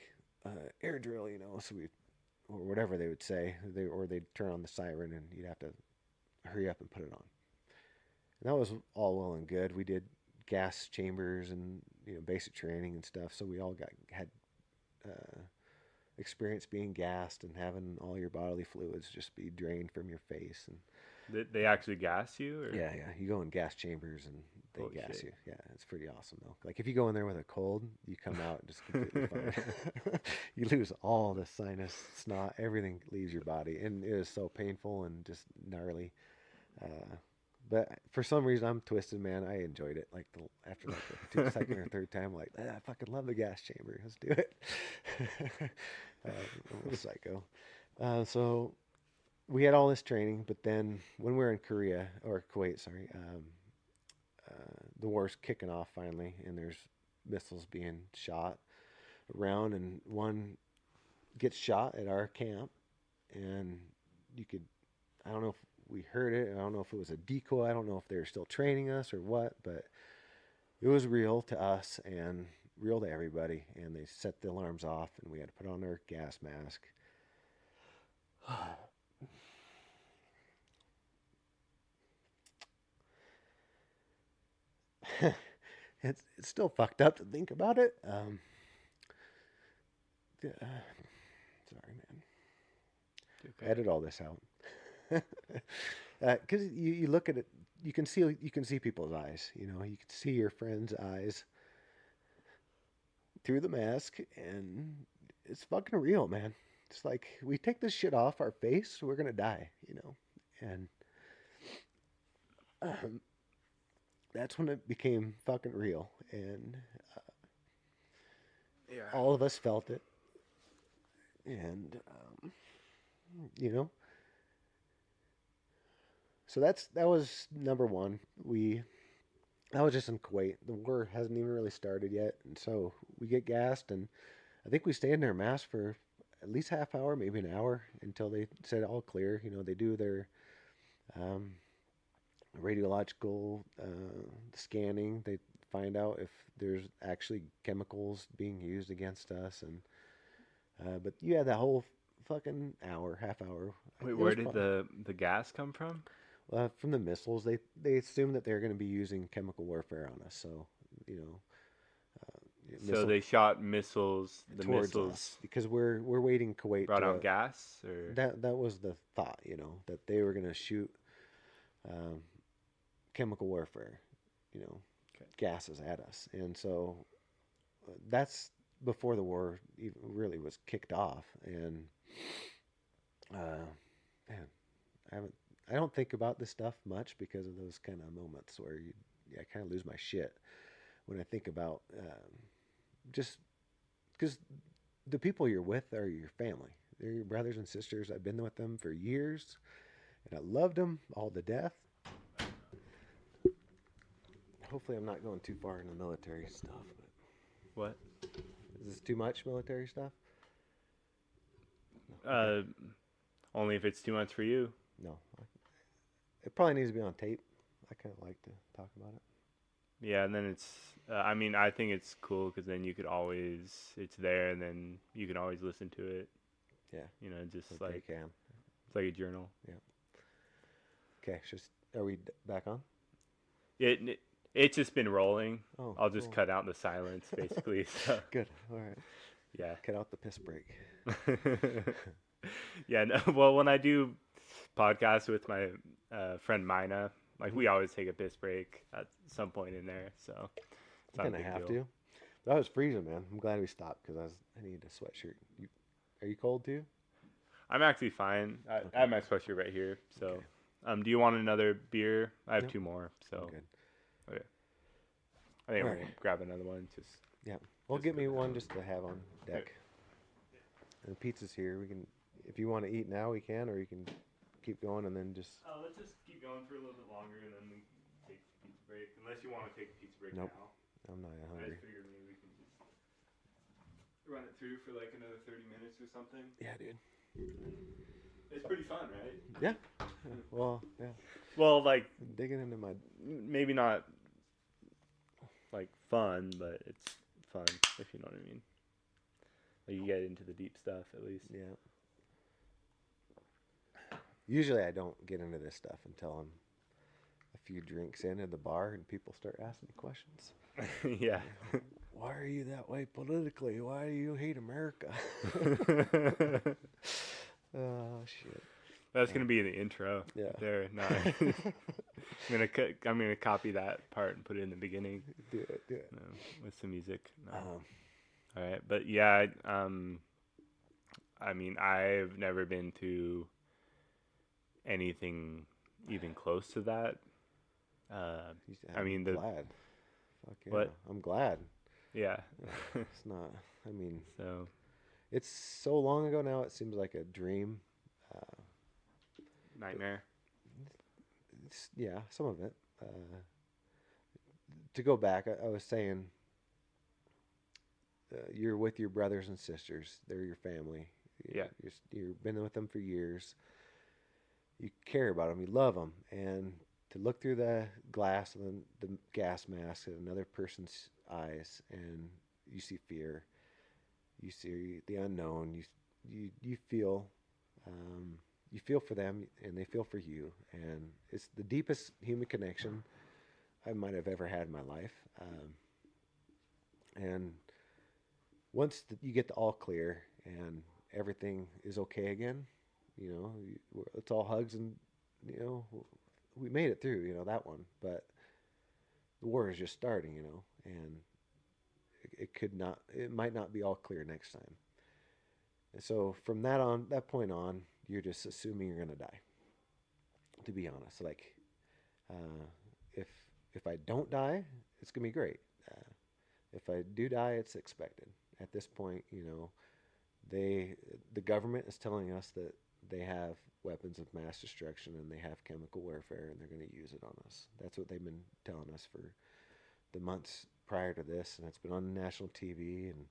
Speaker 3: air drill, you know, or whatever they would say. Or they'd turn on the siren and you'd have to hurry up and put it on. And that was all well and good. We did gas chambers and, you know, basic training and stuff. So we all had experience being gassed and having all your bodily fluids just be drained from your face. And
Speaker 2: They actually gas you? Or?
Speaker 3: yeah, you go in gas chambers and they
Speaker 2: Holy
Speaker 3: gas
Speaker 2: shit.
Speaker 3: you. Yeah, it's pretty awesome though. Like if you go in there with a cold, you come out just completely fine. You lose all the sinus, snot, everything leaves your body, and it is so painful and just gnarly. But for some reason, I'm twisted, man. I enjoyed it. Like after like the second or third time, like I fucking love the gas chamber. Let's do it. I'm a psycho. So we had all this training, but then when we were in Kuwait, sorry, the war's kicking off finally, and there's missiles being shot around, and one gets shot at our camp, and I don't know if we heard it. I don't know if it was a decoy. I don't know if they were still training us or what, but it was real to us and real to everybody. And they set the alarms off, and we had to put on our gas mask. It's still fucked up to think about it. Sorry, man.
Speaker 2: Okay.
Speaker 3: Edit all this out. Because you look at it, you can see people's eyes. You know, you can see your friend's eyes through the mask, and it's fucking real, man. It's like we take this shit off our face, we're gonna die. You know, and that's when it became fucking real, and all of us felt it, and you know. So that was number one. That was just in Kuwait. The war hasn't even really started yet, and so we get gassed, and I think we stayed in their mask for at least half hour, maybe an hour, until they said all clear. You know, they do their radiological scanning. They find out if there's actually chemicals being used against us, and but you had that whole fucking half hour.
Speaker 2: Wait, where did the gas come from?
Speaker 3: From the missiles. They assume that they're going to be using chemical warfare on us. So, you know.
Speaker 2: So they shot missiles. The
Speaker 3: towards
Speaker 2: missiles
Speaker 3: us because we're waiting Kuwait
Speaker 2: brought out gas, or
Speaker 3: that was the thought. You know, that they were going to shoot chemical warfare. You know, gases at us, and so that's before the war even really was kicked off. And man, I don't think about this stuff much because of those kind of moments where I kind of lose my shit when I think about just because the people you're with are your family. They're your brothers and sisters. I've been with them for years, and I loved them all to death. Hopefully I'm not going too far into military stuff. But
Speaker 2: what?
Speaker 3: is this too much military stuff?
Speaker 2: Only if it's too much for you.
Speaker 3: No. It probably needs to be on tape. I kind of like to talk about it.
Speaker 2: Yeah, and then it's, I mean, I think it's cool because then you could always, it's there and then you can always listen to it.
Speaker 3: Yeah.
Speaker 2: You know, just
Speaker 3: Okay,
Speaker 2: like,
Speaker 3: Cam.
Speaker 2: it's like a journal.
Speaker 3: Yeah. Okay, are we back on?
Speaker 2: It's just been rolling.
Speaker 3: Oh,
Speaker 2: I'll just
Speaker 3: cool.
Speaker 2: cut out the silence, basically. So,
Speaker 3: Good. All right.
Speaker 2: yeah.
Speaker 3: Cut out the piss break.
Speaker 2: Yeah, no, well, when I do podcasts with my friend Mina, like we always take a piss break at some point in there, so it's not a
Speaker 3: Kind of
Speaker 2: big
Speaker 3: have
Speaker 2: deal.
Speaker 3: to. But I was freezing, man. I'm glad we stopped because I needed a sweatshirt. Are you cold too?
Speaker 2: I'm actually fine. I have my sweatshirt right here, so
Speaker 3: Okay.
Speaker 2: Do you want another beer? I have
Speaker 3: Nope.
Speaker 2: 2 more,
Speaker 3: I'm
Speaker 2: so
Speaker 3: good.
Speaker 2: okay. I think
Speaker 3: All
Speaker 2: we'll
Speaker 3: right.
Speaker 2: grab another one. Just
Speaker 3: Yeah. Well,
Speaker 2: Just
Speaker 3: get
Speaker 2: for
Speaker 3: me
Speaker 2: now.
Speaker 3: one just to have on deck. And the pizza's here. We can, if you want to eat now, we can, or you can keep going and then just.
Speaker 2: let's just keep going for a little bit longer, and then we take a pizza break. Unless you want to take a pizza break
Speaker 3: Nope.
Speaker 2: now.
Speaker 3: I'm not
Speaker 2: I
Speaker 3: hungry.
Speaker 2: just figured maybe we can just run it through for like another 30 minutes or something.
Speaker 3: Yeah, dude.
Speaker 2: It's pretty fun, right?
Speaker 3: Yeah. Well, yeah.
Speaker 2: Well, like
Speaker 3: Digging into my.
Speaker 2: maybe not like fun, but it's fun if you know what I mean. Like you get into the deep stuff at least.
Speaker 3: Yeah. Usually I don't get into this stuff until I'm a few drinks in at the bar and people start asking me questions.
Speaker 2: Yeah.
Speaker 3: Why are you that way politically? Why do you hate America? Oh, shit.
Speaker 2: That's gonna be in the intro.
Speaker 3: Yeah.
Speaker 2: There. No. I'm gonna copy that part and put it in the beginning.
Speaker 3: Do it.
Speaker 2: No, with some music. No.
Speaker 3: Um,
Speaker 2: All right, but yeah, I mean, I've never been to anything even close to that. I mean,
Speaker 3: I'm glad. Fuck yeah.
Speaker 2: What?
Speaker 3: I'm glad.
Speaker 2: Yeah.
Speaker 3: It's not. I mean,
Speaker 2: So
Speaker 3: it's so long ago now. It seems like a dream.
Speaker 2: nightmare.
Speaker 3: Yeah, some of it. To go back, I was saying, you're with your brothers and sisters. They're your family.
Speaker 2: Yeah.
Speaker 3: You've been with them for years. You care about them. You love them. And to look through the glass and the gas mask at another person's eyes, and you see fear. You see the unknown. You feel. You feel for them, and they feel for you, and it's the deepest human connection I might have ever had in my life. And once you get the all clear and everything is okay again, it's all hugs and we made it through, that one. But the war is just starting, and it might not be all clear next time. And so from that point on, you're just assuming you're gonna die. To be honest, like if I don't die, it's gonna be great. If I do die, it's expected. At this point, the government is telling us that they have weapons of mass destruction and they have chemical warfare and they're going to use it on us. That's what they've been telling us for the months prior to this, and it's been on national TV and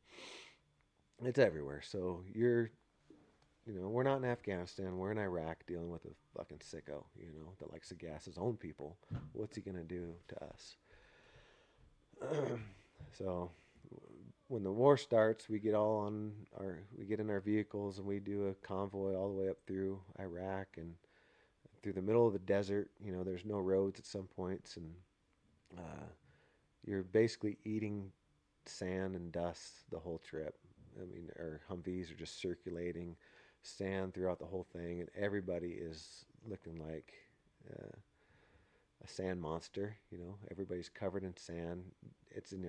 Speaker 3: it's everywhere. So we're not in Afghanistan. We're in Iraq dealing with a fucking sicko, that likes to gas his own people. What's he going to do to us? So when the war starts, we get in our vehicles and we do a convoy all the way up through Iraq and through the middle of the desert. There's no roads at some points, and you're basically eating sand and dust the whole trip. I mean, our Humvees are just circulating sand throughout the whole thing, and everybody is looking like a sand monster. Everybody's covered in sand. It's in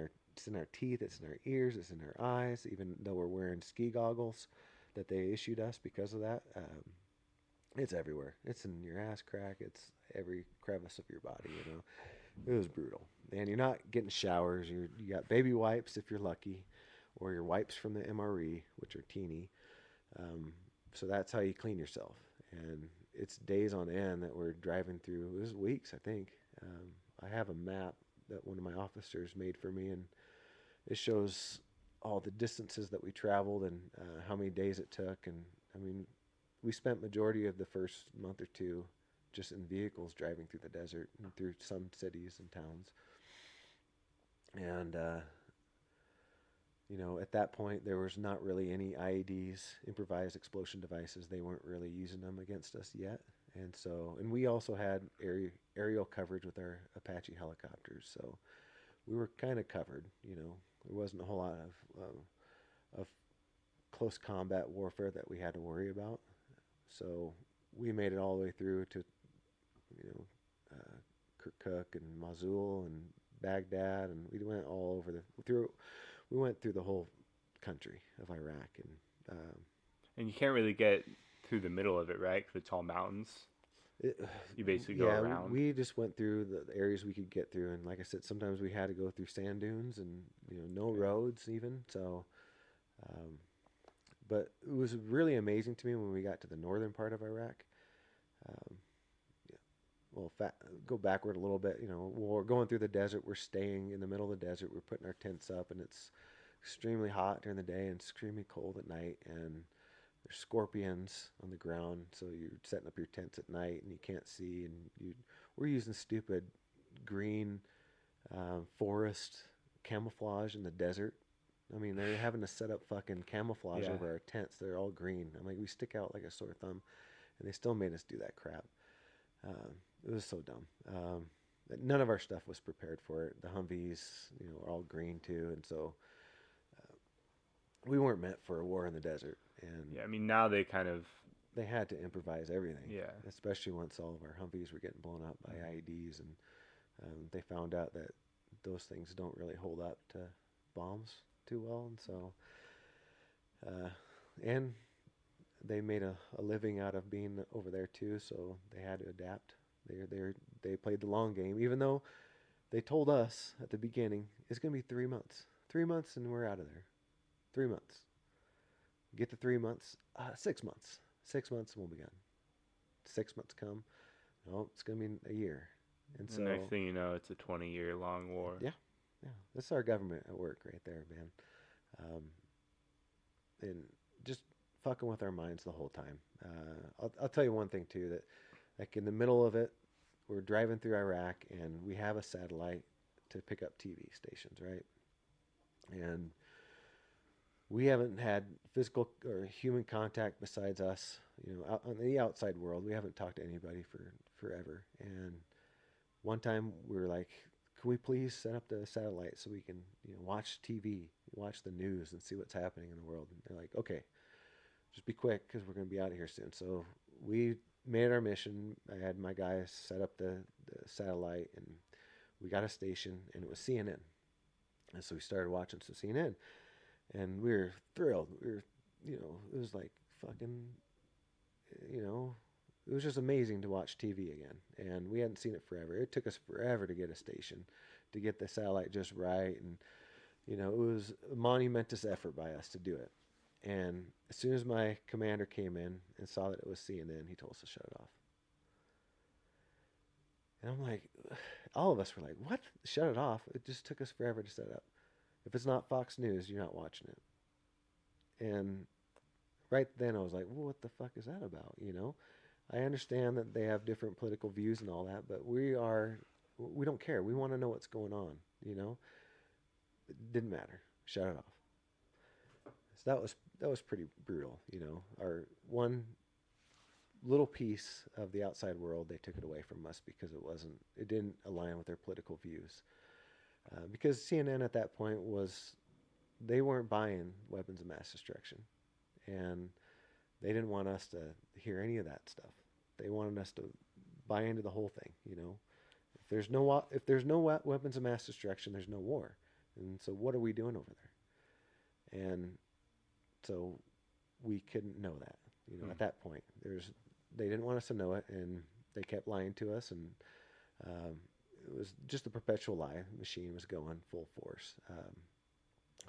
Speaker 3: our teeth, it's in our ears, it's in our eyes, even though we're wearing ski goggles that they issued us because of that. It's everywhere. It's in your ass crack. It's every crevice of your body, It was brutal. And you're not getting showers. You got baby wipes if you're lucky, or your wipes from the MRE, which are teeny. So that's how you clean yourself. And it's days on end that we're driving through. It was weeks, I think. I have a map that one of my officers made for me, and it shows all the distances that we traveled and how many days it took. And I mean, we spent majority of the first month or two just in vehicles driving through the desert and through some cities and towns. And at that point, there was not really any IEDs, improvised explosion devices. They weren't really using them against us yet. And we also had aerial coverage with our Apache helicopters. So we were kind of covered, There wasn't a whole lot of close combat warfare that we had to worry about. So we made it all the way through to, Kirkuk and Mosul and Baghdad, and we went all over we went through the whole country of Iraq,
Speaker 2: and you can't really get through the middle of it, right? Because it's all mountains. You basically go
Speaker 3: Yeah,
Speaker 2: around.
Speaker 3: we just went through the areas we could get through, and like I said, sometimes we had to go through sand dunes and no roads even. So, um, but it was really amazing to me when we got to the northern part of Iraq. Um, yeah, well, go backward a little bit. We're going through the desert. We're staying in the middle of the desert. We're putting our tents up, and it's extremely hot during the day and extremely cold at night. And there's scorpions on the ground, so you're setting up your tents at night and you can't see. And we're using stupid green forest camouflage in the desert. I mean, they're having to set up fucking camouflage
Speaker 2: Yeah.
Speaker 3: over our tents. They're all green. I'm like, we stick out like a sore thumb, and they still made us do that crap. It was so dumb. None of our stuff was prepared for it. The Humvees, were all green too, and so we weren't meant for a war in the desert. And
Speaker 2: Yeah, I mean, now they kind of,
Speaker 3: they had to improvise everything.
Speaker 2: yeah.
Speaker 3: Especially once all of our Humvees were getting blown up by IEDs, and they found out that those things don't really hold up to bombs too well, and so and they made a living out of being over there too, so they had to adapt. They played the long game, even though they told us at the beginning it's going to be 3 months. 3 months and we're out of there. 3 months. Get to 3 months. 6 months. 6 months and we'll be gone. 6 months come. No, it's going to be a year. And
Speaker 2: The
Speaker 3: so
Speaker 2: next thing you know, it's a 20-year long war.
Speaker 3: Yeah. That's our government at work right there, man. And just fucking with our minds the whole time. I'll tell you one thing too, that like in the middle of it, we're driving through Iraq and we have a satellite to pick up TV stations, right? And we haven't had physical or human contact besides us, out on the outside world. We haven't talked to anybody for forever. And one time we were like, can we please set up the satellite so we can, watch TV, watch the news and see what's happening in the world? And they're like, okay, just be quick because we're going to be out of here soon. So we made our mission. I had my guys set up the satellite, and we got a station, and it was CNN. And so we started watching some CNN, and we were thrilled. We were, it was like fucking, it was just amazing to watch TV again. And we hadn't seen it forever. It took us forever to get a station, to get the satellite just right. And, it was a monumentous effort by us to do it. And as soon as my commander came in and saw that it was CNN, he told us to shut it off. And I'm like, all of us were like, what? Shut it off? It just took us forever to set it up. If it's not Fox News, you're not watching it. And right then I was like, well, what the fuck is that about? I understand that they have different political views and all that, but we don't care. We want to know what's going on, It didn't matter. Shut it off. So that was pretty brutal, Our one little piece of the outside world, they took it away from us because it didn't align with their political views. Because CNN at that point they weren't buying weapons of mass destruction, and they didn't want us to hear any of that stuff. They wanted us to buy into the whole thing, If there's no weapons of mass destruction, there's no war. And so what are we doing over there? And so we couldn't know that, at that point. They didn't want us to know it, and they kept lying to us, and it was just a perpetual lie. The machine was going full force.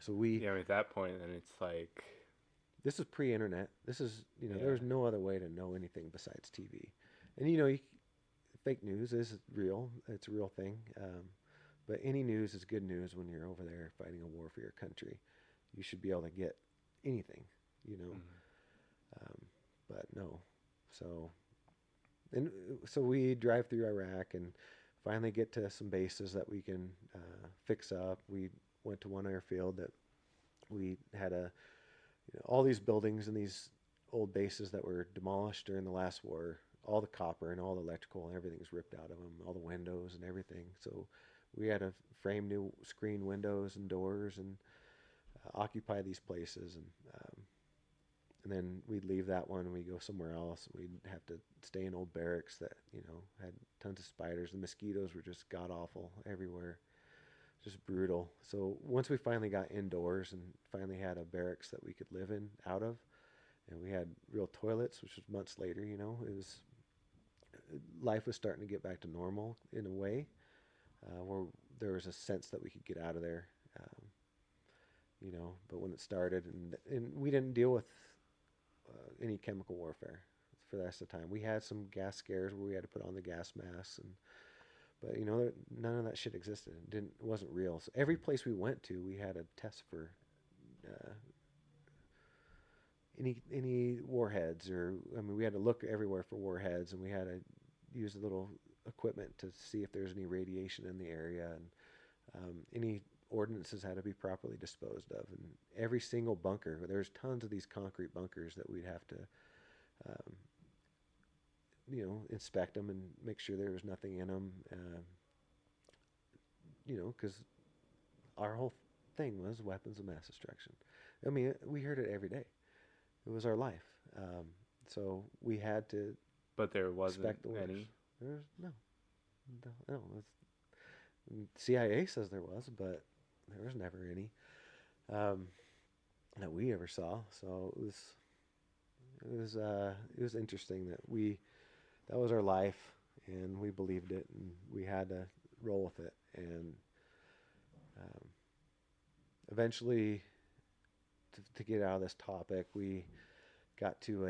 Speaker 2: Yeah, at that point, then it's like,
Speaker 3: this is pre-internet. This is, there was no other way to know anything besides TV. And, fake news is real. It's a real thing. But any news is good news when you're over there fighting a war for your country. You should be able to get anything, but no. So we drive through Iraq and finally get to some bases that we can fix up. We went to one airfield that we had all these buildings and these old bases that were demolished during the last war. All the copper and all the electrical and everything was ripped out of them, all the windows and everything. So we had to frame new screen windows and doors and occupy these places. And then we'd leave that one and we'd go somewhere else. We'd have to stay in old barracks that, had tons of spiders. The mosquitoes were just god-awful everywhere. Just brutal. So once we finally got indoors and finally had a barracks that we could live in, out of, and we had real toilets, which was months later, life was starting to get back to normal in a way, where there was a sense that we could get out of there. Um, but when it started, and we didn't deal with any chemical warfare for the rest of the time. We had some gas scares where we had to put on the gas masks, but none of that shit existed. It wasn't real. So every place we went to, we had a test for uh, any warheads, or I mean, we had to look everywhere for warheads, and we had to use a little equipment to see if there's any radiation in the area, and any ordinances had to be properly disposed of. And every single bunker, there's tons of these concrete bunkers that we'd have to, um, inspect them and make sure there was nothing in them. Because our whole thing was weapons of mass destruction. I mean, we heard it every day. It was our life. So we had to.
Speaker 2: But there wasn't
Speaker 3: respect the orders.
Speaker 2: any.
Speaker 3: There's no. CIA says there was, but there was never any that we ever saw. So it was interesting that was our life, and we believed it, and we had to roll with it. And eventually, to get out of this topic, we got to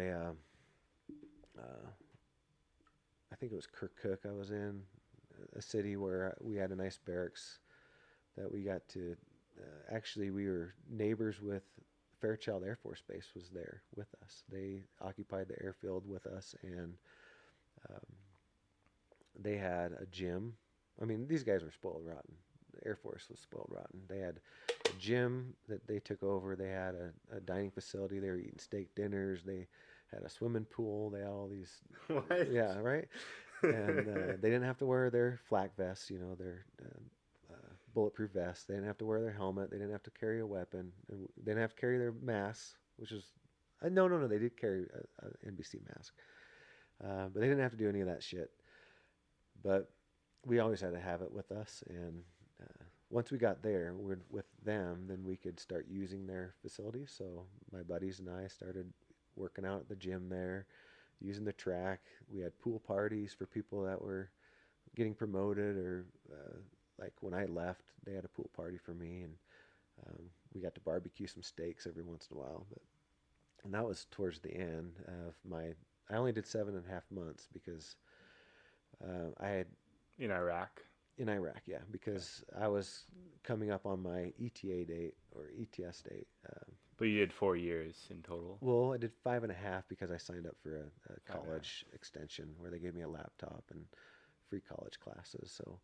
Speaker 3: I think it was Kirkuk I was in, a city where we had a nice barracks that we got to, actually we were neighbors with Fairchild Air Force Base was there with us. They occupied the airfield with us, and they had a gym. I mean, these guys were spoiled rotten. The Air Force was spoiled rotten. They had a gym that they took over. They had a dining facility. They were eating steak dinners. They had a swimming pool. They had all these.
Speaker 2: What?
Speaker 3: Yeah, right. And they didn't have to wear their flak vests, their bulletproof vests. They didn't have to wear their helmet. They didn't have to carry a weapon. And they didn't have to carry their masks, which is no. They did carry a NBC mask, but they didn't have to do any of that shit. But we always had to have it with us, and once we got there with them, then we could start using their facilities. So my buddies and I started working out at the gym there, using the track. We had pool parties for people that were getting promoted, or like when I left, they had a pool party for me, and we got to barbecue some steaks every once in a while. And that was towards the end of I only did 7.5 months because I had
Speaker 2: In Iraq.
Speaker 3: in Iraq, yeah, because I was coming up on my ETA date or ETS date.
Speaker 2: But you did 4 years in total.
Speaker 3: Well, I did 5.5 because I signed up for a college extension where they gave me a laptop and free college classes. So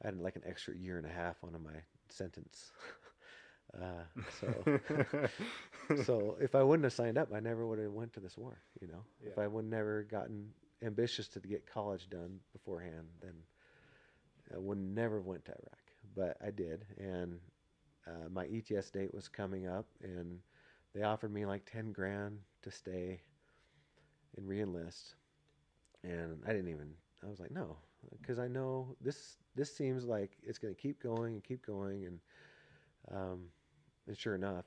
Speaker 3: I had like an extra 1.5 years onto my sentence. So if I wouldn't have signed up, I never would have went to this war.
Speaker 2: Yeah.
Speaker 3: If I would never gotten ambitious to get college done beforehand, then I would never went to Iraq. But I did, and my ETS date was coming up, and they offered me like 10 grand to stay and re-enlist, and I was like, no, because I know this seems like it's going to keep going, and sure enough,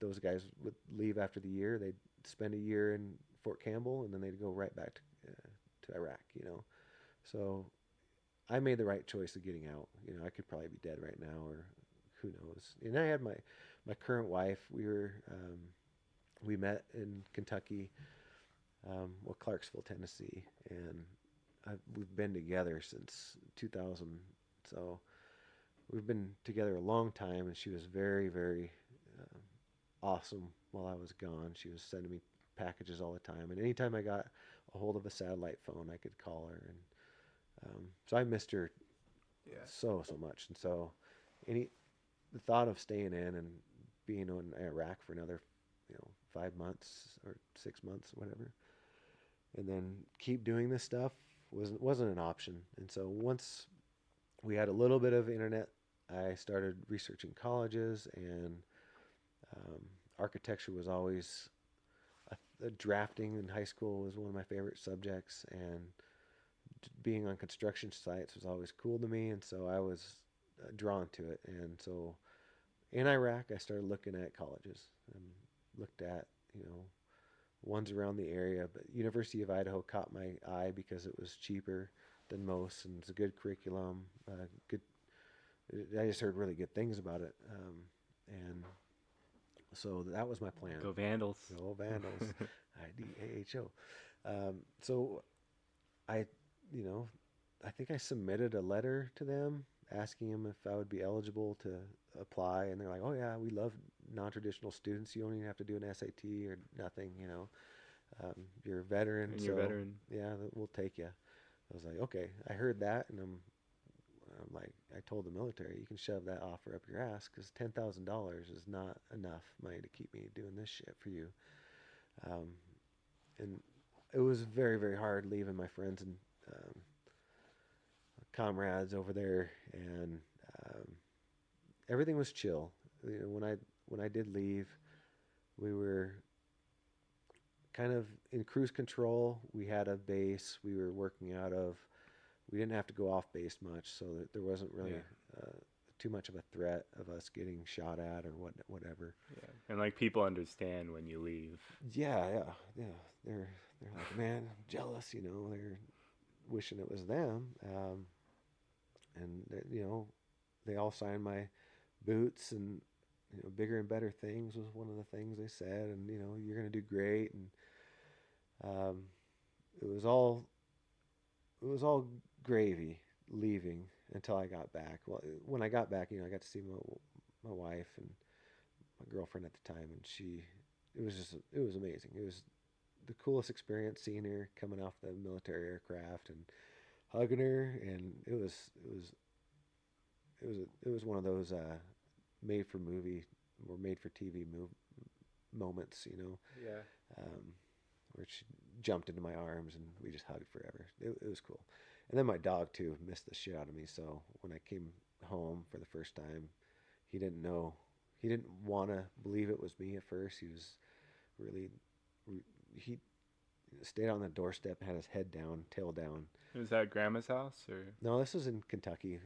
Speaker 3: those guys would leave after the year. They'd spend a year in Fort Campbell, and then they'd go right back to Iraq, So I made the right choice of getting out. I could probably be dead right now, or who knows. And I had my current wife. We met in Kentucky, Clarksville, Tennessee, and we've been together since 2000. So we've been together a long time, and she was very, very awesome while I was gone. She was sending me packages all the time, and anytime I got a hold of a satellite phone, I could call her, and so I missed her so much. And so the thought of staying in and being in Iraq for another 5 months or 6 months, whatever, and then keep doing this stuff wasn't an option. And so once we had a little bit of internet, I started researching colleges, and architecture was always drafting in high school was one of my favorite subjects, and being on construction sites was always cool to me, and so I was drawn to it. And so in Iraq, I started looking at colleges and looked at ones around the area. But University of Idaho caught my eye because it was cheaper than most, and it's a good curriculum. Good. I just heard really good things about it, and so that was my plan.
Speaker 2: Go Vandals.
Speaker 3: Go Vandals. IDAHO. So I, I think I submitted a letter to them asking them if I would be eligible to apply, and they're like, "Oh yeah, we love non-traditional students. You don't even have to do an SAT or nothing. You're a veteran,
Speaker 2: And
Speaker 3: so
Speaker 2: you're a veteran.
Speaker 3: yeah, we'll take you." I was like, "Okay." I heard that, and I'm like, I told the military, "You can shove that offer up your ass, because $10,000 is not enough money to keep me doing this shit for you." And it was very, very hard leaving my friends and comrades over there, and everything was chill. When I did leave, we were kind of in cruise control. We had a base we were working out of. We didn't have to go off base much, so that there wasn't really too much of a threat of us getting shot at or whatever.
Speaker 2: Yeah, and like people understand when you leave.
Speaker 3: Yeah. They're like, "Man, I'm jealous," They're wishing it was them, and they all signed my boots, and bigger and better things was one of the things they said, and you're gonna do great, and it was all gravy leaving until I got back. Well, when I got back, I got to see my wife and my girlfriend at the time, and it was amazing. It was the coolest experience seeing her coming off the military aircraft and hugging her, and it was one of those made for movie or made for TV moments,
Speaker 2: Yeah.
Speaker 3: where she jumped into my arms and we just hugged forever. It was cool. And then my dog too missed the shit out of me. So when I came home for the first time, he didn't want to believe it was me at first. He was really, he stayed on the doorstep and had his head down, tail down.
Speaker 2: Was that Grandma's house or?
Speaker 3: No, this was in Kentucky.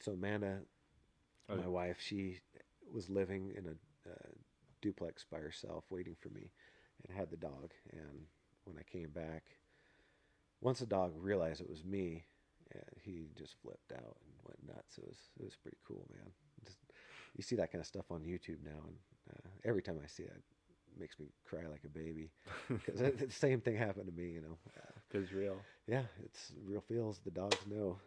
Speaker 3: So Amanda, my wife, she was living in a duplex by herself waiting for me, and had the dog. And when I came back, once the dog realized it was me, he just flipped out and went nuts. It was pretty cool, man. You see that kind of stuff on YouTube now, and every time I see it, it makes me cry like a baby, because the same thing happened to me.
Speaker 2: It's real.
Speaker 3: Yeah, it's real feels. The dogs know.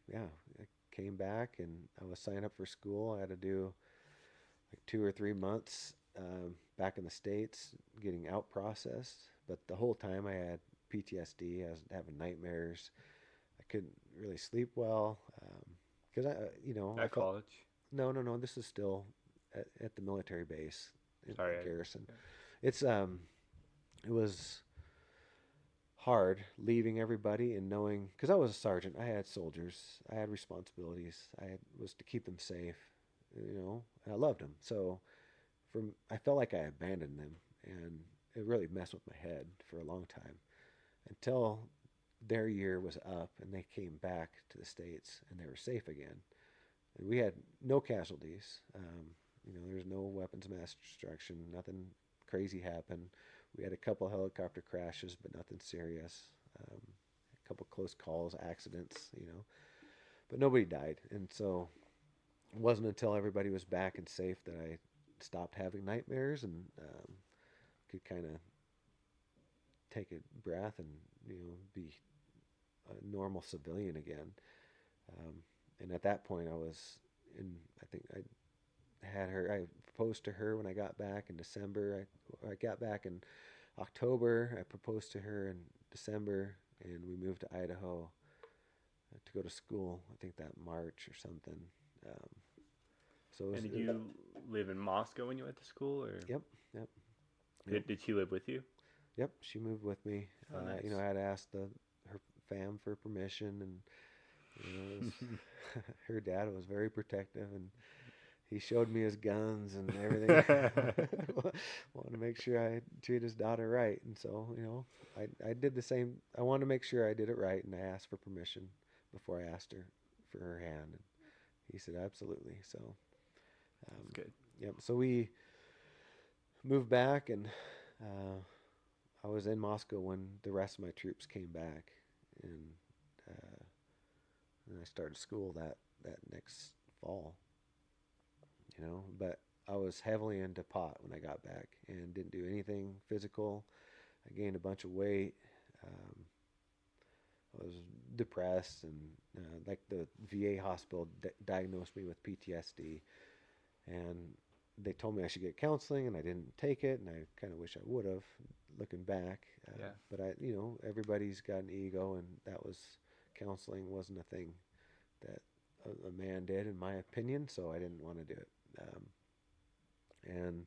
Speaker 3: Yeah, I came back and I was signed up for school. I had to do like 2 or 3 months back in the States getting out processed. But the whole time I had PTSD. I was having nightmares. I couldn't really sleep well because
Speaker 2: At college?
Speaker 3: No. This is still at the military base in Garrison.
Speaker 2: Yeah.
Speaker 3: It's it was hard leaving everybody and knowing, because I was a sergeant, I had soldiers, I had responsibilities, was to keep them safe, and I loved them. So I felt like I abandoned them, and it really messed with my head for a long time until their year was up and they came back to the States and they were safe again. And we had no casualties. There was no weapons of mass destruction. Nothing crazy happened. We had a couple helicopter crashes, but nothing serious. A couple close calls, accidents, but nobody died. And so it wasn't until everybody was back and safe that I stopped having nightmares and could kind of take a breath and be a normal civilian again. And at that point, I think I proposed to her when I got back in December. I got back in October. I proposed to her in December, and we moved to Idaho to go to school. I think that March or something.
Speaker 2: And did you live in Moscow when you went to school, or?
Speaker 3: Yep.
Speaker 2: Did she live with you?
Speaker 3: Yep, she moved with me.
Speaker 2: Oh, nice.
Speaker 3: I had asked her fam for permission, and her dad was very protective, and he showed me his guns and everything. Wanted to make sure I treat his daughter right, and so I did the same. I wanted to make sure I did it right, and I asked for permission before I asked her for her hand, and he said absolutely. So
Speaker 2: That's good.
Speaker 3: Yep. So we moved back, and I was in Moscow when the rest of my troops came back, and uh, and I started school that next fall. But I was heavily into pot when I got back, and didn't do anything physical. I gained a bunch of weight. Um, I was depressed, and like the VA hospital diagnosed me with PTSD, and they told me I should get counseling, and I didn't take it, and I kind of wish I would have, looking back.
Speaker 2: Yeah.
Speaker 3: But everybody's got an ego, and counseling wasn't a thing that a man did, in my opinion, so I didn't want to do it. And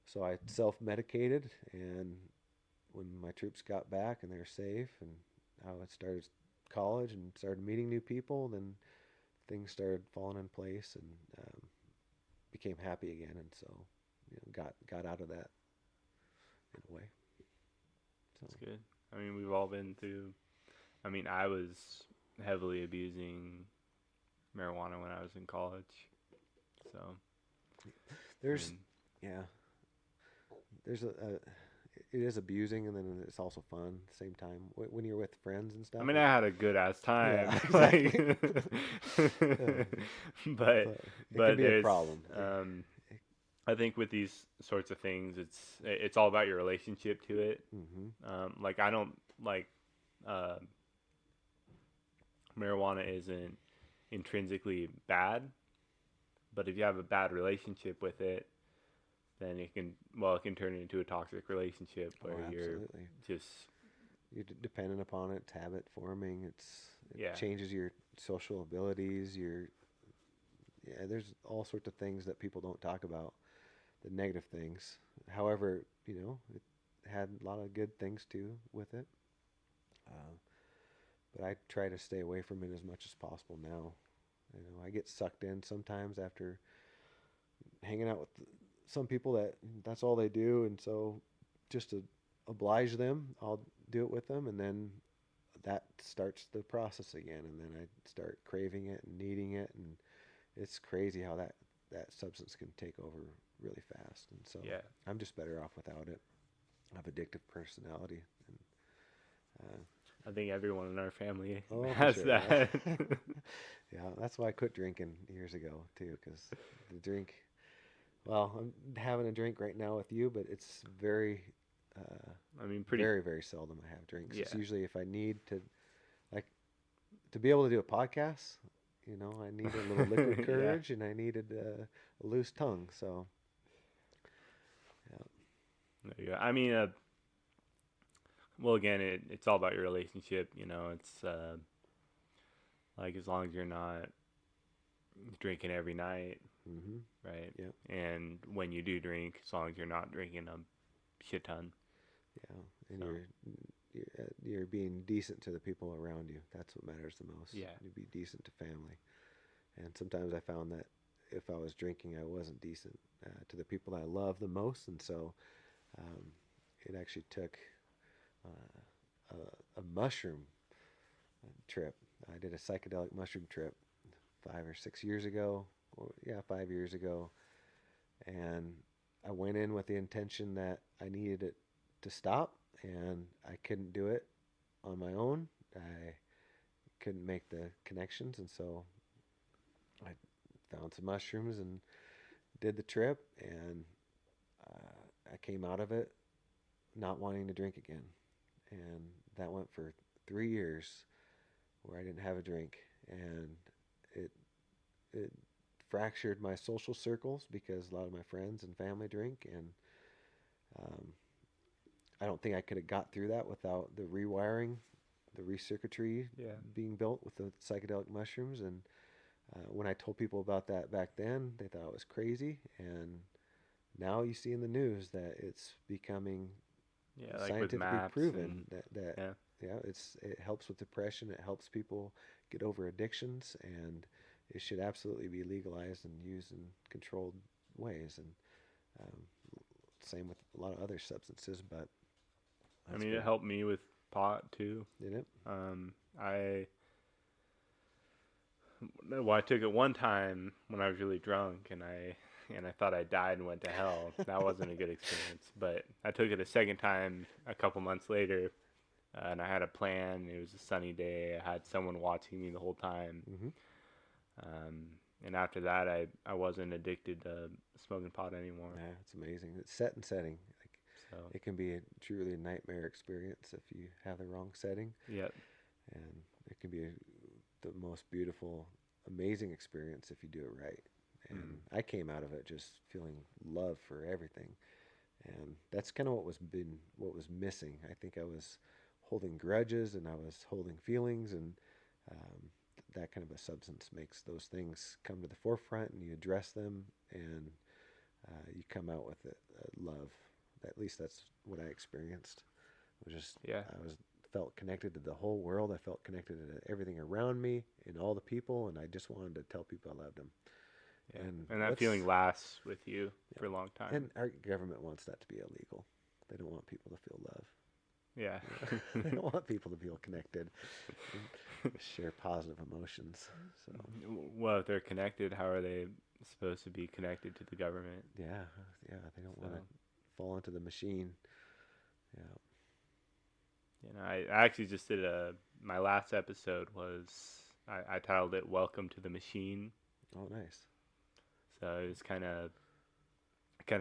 Speaker 3: so I self-medicated, and when my troops got back and they were safe, and I started college and started meeting new people, then things started falling in place, and became happy again, and so got out of that in a way. So.
Speaker 2: That's good. I mean, we've all been through. I mean, I was heavily abusing marijuana when I was in college, so
Speaker 3: there's
Speaker 2: I mean,
Speaker 3: there's it is abusing, and then it's also fun at the same time when you're with friends and stuff.
Speaker 2: I mean, I had a good ass time.
Speaker 3: Yeah, exactly.
Speaker 2: but
Speaker 3: it
Speaker 2: but
Speaker 3: can be a
Speaker 2: there's
Speaker 3: problem.
Speaker 2: I think with these sorts of things, it's all about your relationship to it.
Speaker 3: Mm-hmm.
Speaker 2: Like I don't like marijuana isn't intrinsically bad, but if you have a bad relationship with it, then it can turn into a toxic relationship where you're just
Speaker 3: dependent upon it. It's habit forming. It changes your social abilities. There's all sorts of things that people don't talk about, the negative things. However, it had a lot of good things too with it. But I try to stay away from it as much as possible now. I get sucked in sometimes after hanging out with some people that's all they do, and so just to oblige them, I'll do it with them, and then that starts the process again, and then I start craving it and needing it, and it's crazy how that substance can take over really fast, and so I'm just better off without it. I have addictive personality, and
Speaker 2: I think everyone in our family
Speaker 3: Oh,
Speaker 2: has
Speaker 3: sure,
Speaker 2: that.
Speaker 3: yeah. Yeah, that's why I quit drinking years ago too, because the drink. Well, I'm having a drink right now with you, but it's very,
Speaker 2: I mean, pretty.
Speaker 3: very, very seldom I have drinks.
Speaker 2: Yeah.
Speaker 3: It's usually if I need to, like, to be able to do a podcast. I need a little liquid courage, and I needed a loose tongue. So, yeah.
Speaker 2: Yeah, I mean, well, again, it's all about your relationship. It's like as long as you're not drinking every night,
Speaker 3: Mm-hmm.
Speaker 2: right?
Speaker 3: Yep.
Speaker 2: And when you do drink, as long as you're not drinking a shit ton.
Speaker 3: Yeah, and you're being decent to the people around you. That's what matters the most.
Speaker 2: Yeah.
Speaker 3: You be decent to family. And sometimes I found that if I was drinking, I wasn't decent to the people I love the most, and so it actually took a mushroom trip. I did a psychedelic mushroom trip 5 or 6 years ago. 5 years ago, and I went in with the intention that I needed it to stop, and I couldn't do it on my own. I couldn't make the connections, and so I found some mushrooms and did the trip, and I came out of it not wanting to drink again, and that went for 3 years where I didn't have a drink, and it fractured my social circles because a lot of my friends and family drink, and I don't think I could have got through that without the rewiring, the recircuitry being built with the psychedelic mushrooms. And when I told people about that back then, they thought it was crazy, and now you see in the news that it's becoming
Speaker 2: like
Speaker 3: scientifically
Speaker 2: with maps
Speaker 3: proven that it helps with depression, it helps people get over addictions, and it should absolutely be legalized and used in controlled ways. And same with a lot of other substances, but
Speaker 2: I mean, it helped me with pot too.
Speaker 3: Did it?
Speaker 2: I took it one time when I was really drunk, and I and I thought I died and went to hell. That wasn't a good experience. But I took it a second time a couple months later, and I had a plan. It was a sunny day. I had someone watching me the whole time.
Speaker 3: Mm-hmm.
Speaker 2: And after that, I wasn't addicted to smoking pot anymore.
Speaker 3: Yeah, it's amazing. It's set and setting. Like,
Speaker 2: So,
Speaker 3: it can be truly a nightmare experience if you have the wrong setting,
Speaker 2: yeah.
Speaker 3: and it can be the most beautiful, amazing experience if you do it right. And I came out of it just feeling love for everything, and that's kind of what was missing. I think I was holding grudges, and I was holding feelings, and um, that kind of a substance makes those things come to the forefront, and you address them, and you come out with it, love. At least that's what I experienced. It was just,
Speaker 2: Yeah.
Speaker 3: I was felt connected to the whole world. I felt connected to everything around me and all the people, and I just wanted to tell people I loved them.
Speaker 2: Yeah.
Speaker 3: And
Speaker 2: And that
Speaker 3: what's-
Speaker 2: feeling lasts with you for a long time.
Speaker 3: And our government wants that to be illegal. They don't want people to feel love.
Speaker 2: Yeah.
Speaker 3: They don't want people to feel connected and share positive emotions. So
Speaker 2: Well, if they're connected, how are they supposed to be connected to the government?
Speaker 3: yeah, they don't want to
Speaker 2: So,
Speaker 3: fall into the machine. Yeah.
Speaker 2: I actually just did my last episode was, I titled it Welcome to the Machine.
Speaker 3: Oh, nice.
Speaker 2: So it was kind of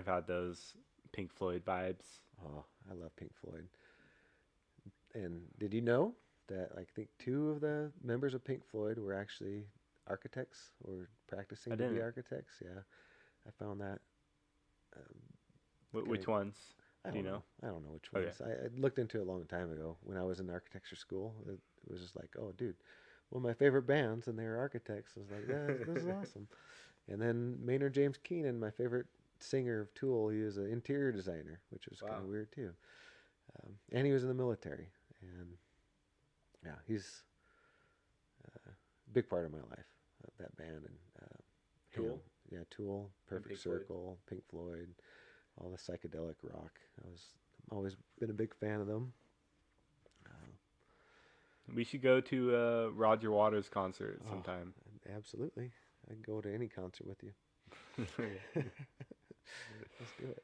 Speaker 2: had those Pink Floyd vibes.
Speaker 3: Oh, I love Pink Floyd. And did you know that I think two of the members of Pink Floyd were actually architects or practicing
Speaker 2: I
Speaker 3: to be
Speaker 2: didn't.
Speaker 3: architects? Yeah, I found that.
Speaker 2: Which ones?
Speaker 3: I
Speaker 2: Do you
Speaker 3: don't
Speaker 2: know?
Speaker 3: I don't know which
Speaker 2: Okay.
Speaker 3: ones. I looked into it a long time ago when I was in architecture school. It was just like, oh, dude, one of my favorite bands, and they were architects. I was like, yeah, this is awesome. And then Maynard James Keenan, my favorite singer of Tool, he was an interior designer, which was kind
Speaker 2: Wow.
Speaker 3: of weird too. And he was in the military. And yeah, he's a big part of my life, that band. And
Speaker 2: Tool?
Speaker 3: him. Yeah, Tool, Perfect
Speaker 2: Pink Floyd.
Speaker 3: Circle, Pink Floyd, all the psychedelic rock. I've always been a big fan of them.
Speaker 2: We should go to a Roger Waters concert
Speaker 3: Oh,
Speaker 2: sometime.
Speaker 3: Absolutely. I'd go to any concert with you. Let's do it.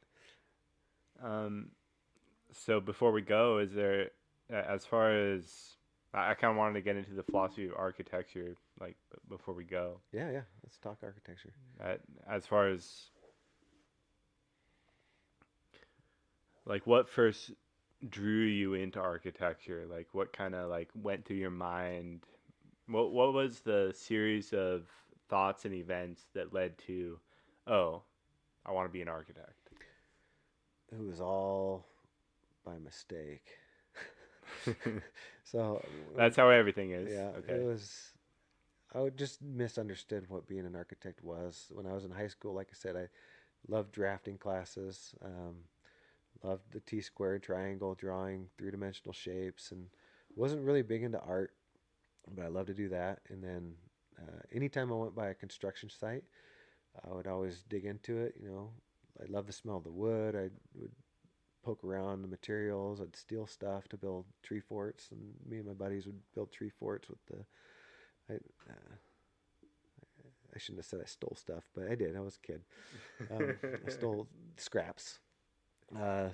Speaker 2: So before we go, is there, as far as, I kind of wanted to get into the philosophy of architecture, like before we go.
Speaker 3: Yeah. Let's talk architecture.
Speaker 2: As far as, like, what first drew you into architecture? Like, what kind of like went through your mind? What was the series of thoughts and events that led to, oh, I want to be an architect?
Speaker 3: It was all by mistake. So
Speaker 2: That's how everything is.
Speaker 3: yeah,
Speaker 2: Okay.
Speaker 3: it was. I would just misunderstood what being an architect was. When I was in high school, like I said, I loved drafting classes. Loved the T-square, triangle, drawing three-dimensional shapes, and wasn't really big into art, but I loved to do that. And then anytime I went by a construction site, I would always dig into it. I love the smell of the wood. I would poke around the materials. I'd steal stuff to build tree forts, and me and my buddies would build tree forts with the. I shouldn't have said I stole stuff, but I did. I was a kid. I stole scraps.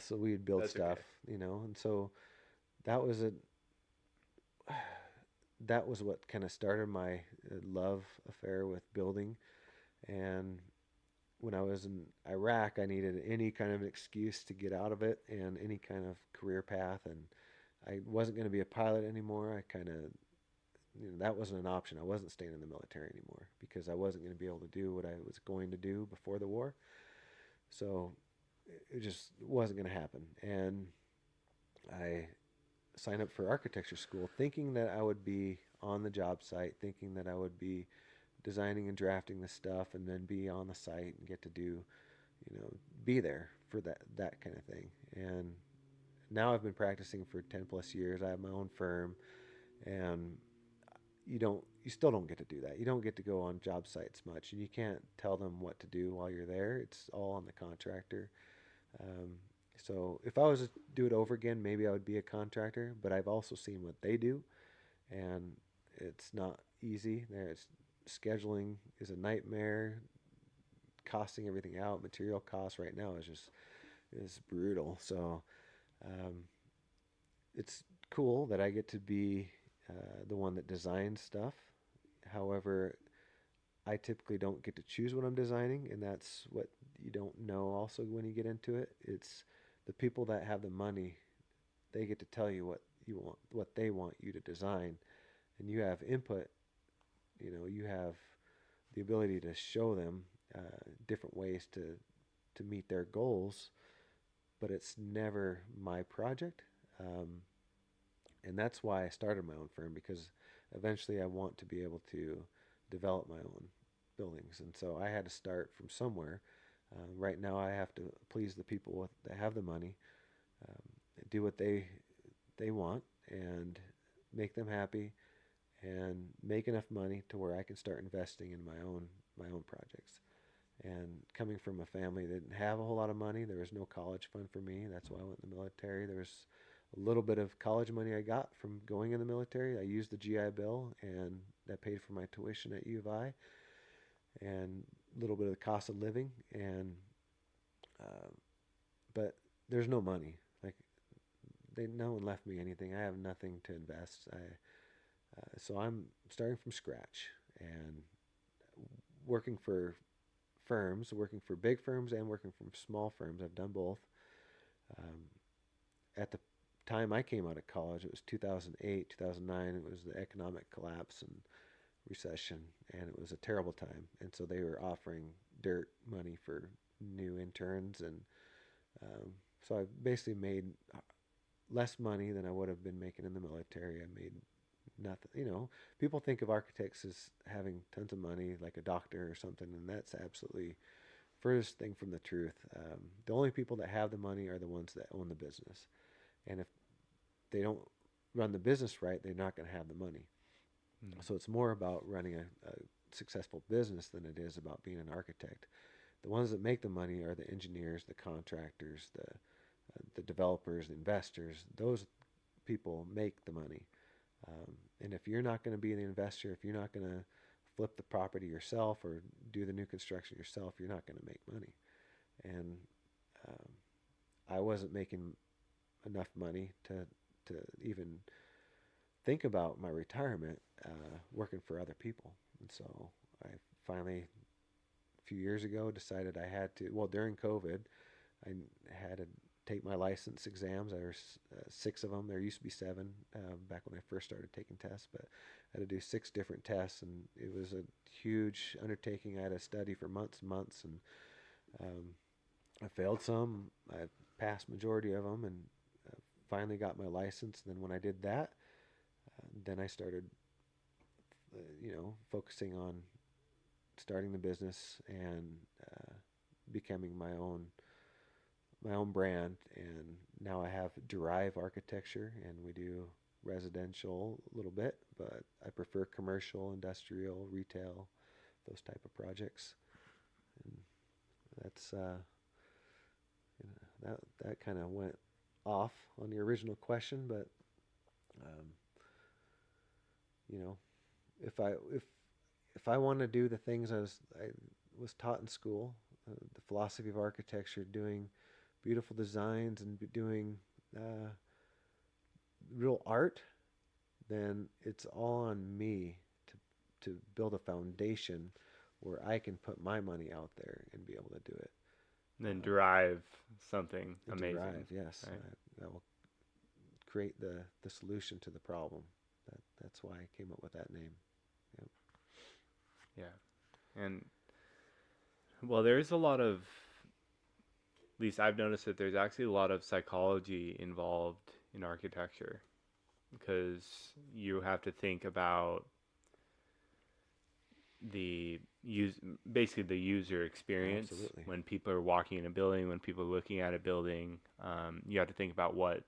Speaker 3: So we'd build
Speaker 2: That's
Speaker 3: stuff,
Speaker 2: okay.
Speaker 3: and so that was what kind of started my love affair with building. And when I was in Iraq, I needed any kind of excuse to get out of it and any kind of career path. And I wasn't going to be a pilot anymore. I kind of, that wasn't an option. I wasn't staying in the military anymore because I wasn't going to be able to do what I was going to do before the war. So it just wasn't going to happen. And I signed up for architecture school thinking that I would be on the job site, thinking that I would be designing and drafting the stuff and then be on the site and get to do, be there for that kind of thing. And now I've been practicing for 10 plus years. I have my own firm, and you still don't get to do that. You don't get to go on job sites much, and you can't tell them what to do while you're there. It's all on the contractor. So if I was to do it over again, maybe I would be a contractor, but I've also seen what they do, and it's not easy. Scheduling is a nightmare. costing everything out. Material costs right now is brutal. So it's cool that I get to be the one that designs stuff. However, I typically don't get to choose what I'm designing, and that's what you don't know also when you get into it. It's the people that have the money, they get to tell you what you want, what they want you to design, and you have input. You have the ability to show them different ways to meet their goals, but it's never my project. And that's why I started my own firm, because eventually I want to be able to develop my own buildings. And so I had to start from somewhere. Right now I have to please the people that have the money, do what they want, and make them happy, and make enough money to where I can start investing in my own projects. And coming from a family that didn't have a whole lot of money, there was no college fund for me. That's why I went in the military. There was a little bit of college money I got from going in the military. I used the GI Bill, and that paid for my tuition at U of I, and a little bit of the cost of living. And but there's no money. Like, no one left me anything. I have nothing to invest. So I'm starting from scratch and working for firms, working for big firms and working for small firms. I've done both. At the time I came out of college, it was 2008, 2009. It was the economic collapse and recession, and it was a terrible time. And so they were offering dirt money for new interns, and so I basically made less money than I would have been making in the military. I made nothing. People think of architects as having tons of money, like a doctor or something, and that's absolutely furthest thing from the truth. The only people that have the money are the ones that own the business, and if they don't run the business right, they're not going to have the money. So it's more about running a successful business than it is about being an architect. The ones that make the money are the engineers, the contractors, the developers, the investors. Those people make the money. And if you're not going to be the investor, if you're not going to flip the property yourself or do the new construction yourself, you're not going to make money. And I wasn't making enough money to even think about my retirement working for other people. And so I finally, a few years ago, decided I had to, well, during COVID, I had to take my license exams. There were 6 of them. There used to be 7 back when I first started taking tests, but I had to do 6 different tests, and it was a huge undertaking. I had to study for months and months, and I failed some. I passed majority of them, and finally got my license. And then when I did that, then I started, focusing on starting the business and becoming my own brand. And now I have Derive Architecture, and we do residential a little bit, but I prefer commercial, industrial, retail, those type of projects. And that's that kind of went off on the original question, but if I want to do the things I was taught in school, the philosophy of architecture, doing beautiful designs and doing real art, then it's all on me to build a foundation where I can put my money out there and be able to do it.
Speaker 2: And then derive something amazing.
Speaker 3: Derive, yes.
Speaker 2: Right?
Speaker 3: That will create the solution to the problem. That's why I came up with that name. Yep.
Speaker 2: Yeah. And well, there's a lot of, at least I've noticed that there's actually a lot of psychology involved in architecture, because you have to think about basically the user experience.
Speaker 3: Absolutely.
Speaker 2: When people are walking in a building, when people are looking at a building, you have to think about what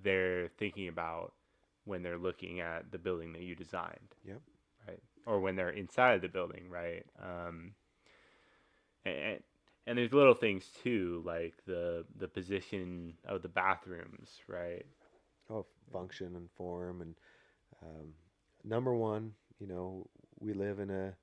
Speaker 2: they're thinking about when they're looking at the building that you designed.
Speaker 3: Yep.
Speaker 2: Right. Or when they're inside the building, right? And there's little things too, like the position of the bathrooms, right?
Speaker 3: Oh, function and form. And number one, we live in a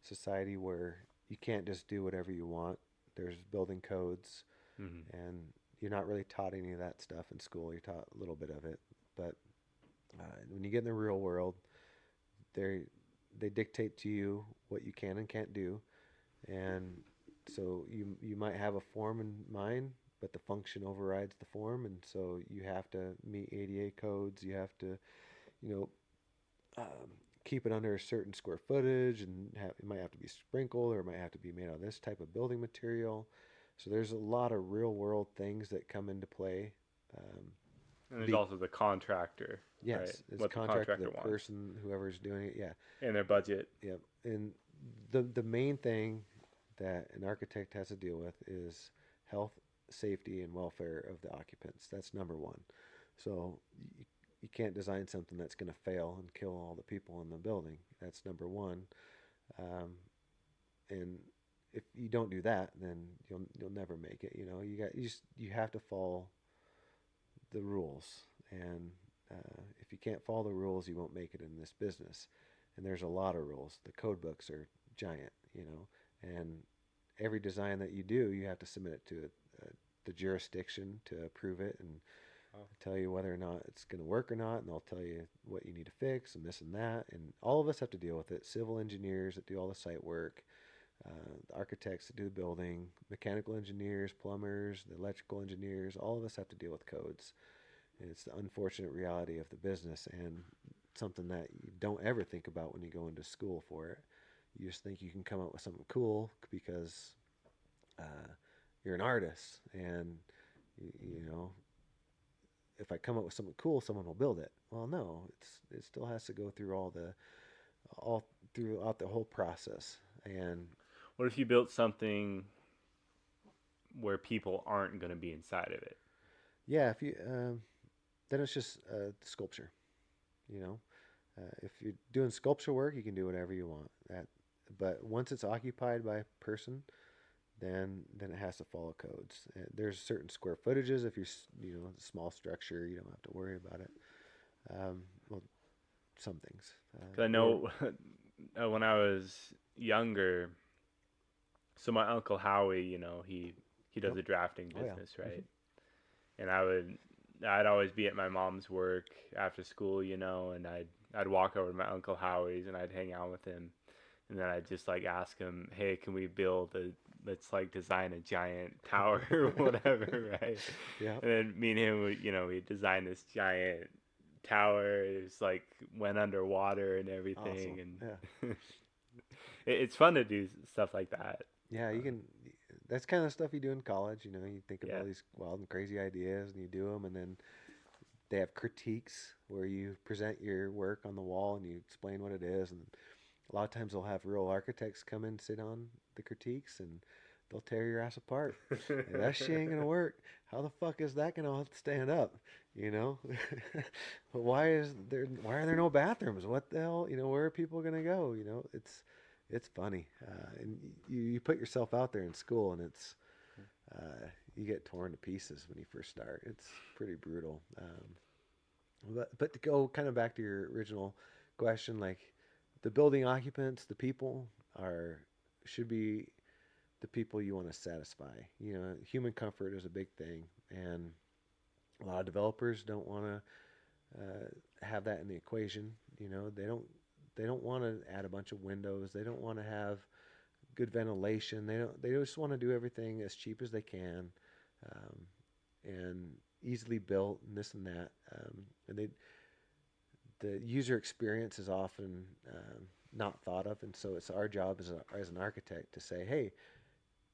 Speaker 3: society where you can't just do whatever you want. There's building codes, and you're not really taught any of that stuff in school. You're taught a little bit of it, but when you get in the real world, they dictate to you what you can and can't do, and so you might have a form in mind, but the function overrides the form, and so you have to meet ADA codes. You have to, you know, keep it under a certain square footage, and it might have to be sprinkled, or it might have to be made out of this type of building material. So there's a lot of real world things that come into play.
Speaker 2: And there's also the contractor.
Speaker 3: Yes,
Speaker 2: right?
Speaker 3: it's
Speaker 2: What
Speaker 3: contractor, the
Speaker 2: wants.
Speaker 3: person, whoever's doing it. Yeah,
Speaker 2: And their budget.
Speaker 3: yep. And the main thing that an architect has to deal with is health, safety, and welfare of the occupants. That's number one. So you can't design something that's going to fail and kill all the people in the building. That's number one. And if you don't do that, then you'll never make it. You know, you have to follow the rules, and if you can't follow the rules, you won't make it in this business. And there's a lot of rules. The code books are giant, you know, and every design that you do, you have to submit it to the jurisdiction to approve it and tell you whether or not it's going to work or not, and they'll tell you what you need to fix and this and that, and all of us have to deal with it. Civil engineers that do all the site work, the architects that do the building, mechanical engineers, plumbers, the electrical engineers, all of us have to deal with codes. And it's the unfortunate reality of the business, and something that you don't ever think about when you go into school for it. You just think you can come up with something cool because you're an artist, and you know, if I come up with something cool, someone will build it. Well, no, it still has to go through all throughout the whole process. And
Speaker 2: What if you built something where people aren't going to be inside of it?
Speaker 3: yeah, if you then it's just sculpture. You know, if you're doing sculpture work, you can do whatever you want. But once it's occupied by a person, then it has to follow codes. There's certain square footages. If you're a small structure, you don't have to worry about it. Well, some things.
Speaker 2: 'Cause I know when I was younger, so my Uncle Howie, you know, he does a drafting
Speaker 3: Oh, yeah.
Speaker 2: business, right? And I'd always be at my mom's work after school, you know, and I'd walk over to my Uncle Howie's and I'd hang out with him. And then I'd just like ask him, hey, can we let's like design a giant tower or whatever, right?
Speaker 3: Yeah.
Speaker 2: And then me and him would, you know, we'd design this giant tower. It was like went underwater and everything.
Speaker 3: Awesome.
Speaker 2: And it's fun to do stuff like that.
Speaker 3: Yeah, you can. That's kind of stuff you do in college. You know, you think of
Speaker 2: Yeah.
Speaker 3: all these wild and crazy ideas, and you do them, and then they have critiques where you present your work on the wall and you explain what it is. And a lot of times they'll have real architects come and sit on the critiques, and they'll tear your ass apart. Hey, that shit ain't gonna work. How the fuck is that gonna stand up? You know, but why are there no bathrooms? What the hell? You know, where are people gonna go? You know, it's funny, and you put yourself out there in school, and it's you get torn to pieces when you first start. It's pretty brutal. But to go kind of back to your original question, like the building occupants, the people should be the people you want to satisfy. You know, human comfort is a big thing, and a lot of developers don't want to have that in the equation. You know, they don't want to add a bunch of windows. They don't want to have good ventilation. They just want to do everything as cheap as they can, and easily built and this and that. And the user experience is often not thought of, and so it's our job as an architect to say, hey,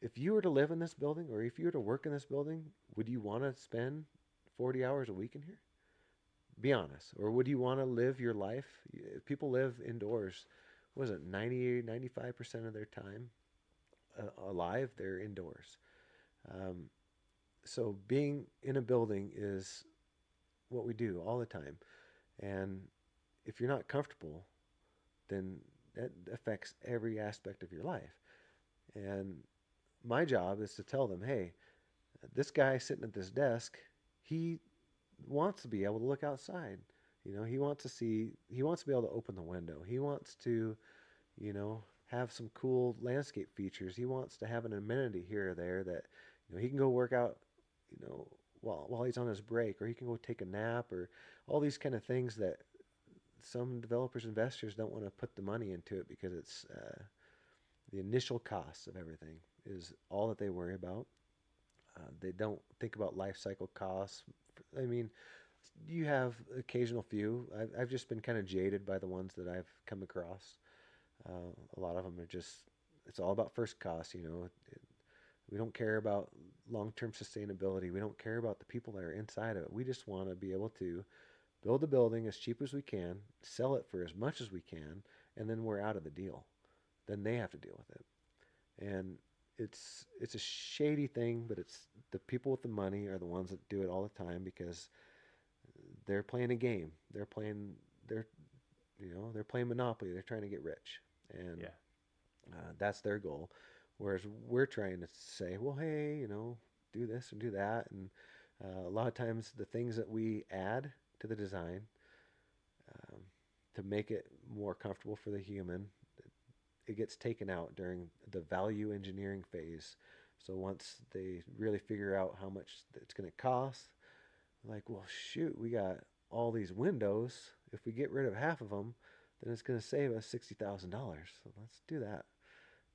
Speaker 3: if you were to live in this building or if you were to work in this building, would you want to spend 40 hours a week in here? Be honest. Or would you want to live your life? If people live indoors, what is it, 90, 95% of their time alive, they're indoors. So being in a building is what we do all the time. And if you're not comfortable, then that affects every aspect of your life. And my job is to tell them, hey, this guy sitting at this desk, he wants to be able to look outside. You know, he wants to be able to open the window. He wants to, you know, have some cool landscape features. He wants to have an amenity here or there that he can go work out, while he's on his break, or he can go take a nap, or all these kind of things that some developers, investors don't want to put the money into it because it's the initial costs of everything is all that they worry about. They don't think about life cycle costs. I mean, you have occasional few. I've just been kind of jaded by the ones that I've come across. A lot of them are just, it's all about first cost. We don't care about long-term sustainability. We don't care about the people that are inside of it. We just want to be able to build a building as cheap as we can, sell it for as much as we can, and then we're out of the deal. Then they have to deal with it. And it's a shady thing, but it's the people with the money are the ones that do it all the time because they're playing a game. They're playing Monopoly. They're trying to get rich, and that's their goal. Whereas we're trying to say, well, hey, do this and do that, and a lot of times the things that we add to the design to make it more comfortable for the human, it gets taken out during the value engineering phase. So once they really figure out how much it's going to cost, like, well, shoot, we got all these windows. If we get rid of half of them, then it's going to save us $60,000. So let's do that.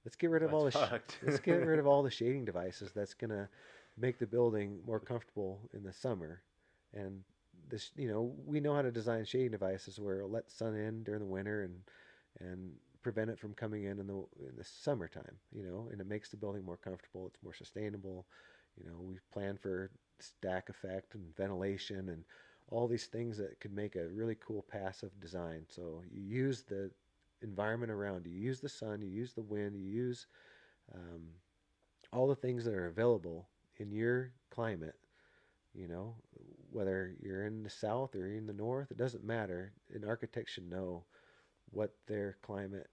Speaker 3: Let's get rid of let's get rid of all the shading devices. That's going to make the building more comfortable in the summer. And this, we know how to design shading devices where it'll let sun in during the winter and prevent it from coming in the summertime, and it makes the building more comfortable. It's more sustainable. We've planned for stack effect and ventilation and all these things that could make a really cool passive design. So you use the environment around you, use the sun, you use the wind, you use all the things that are available in your climate, whether you're in the south or in the north, it doesn't matter. An architect should know what their climate,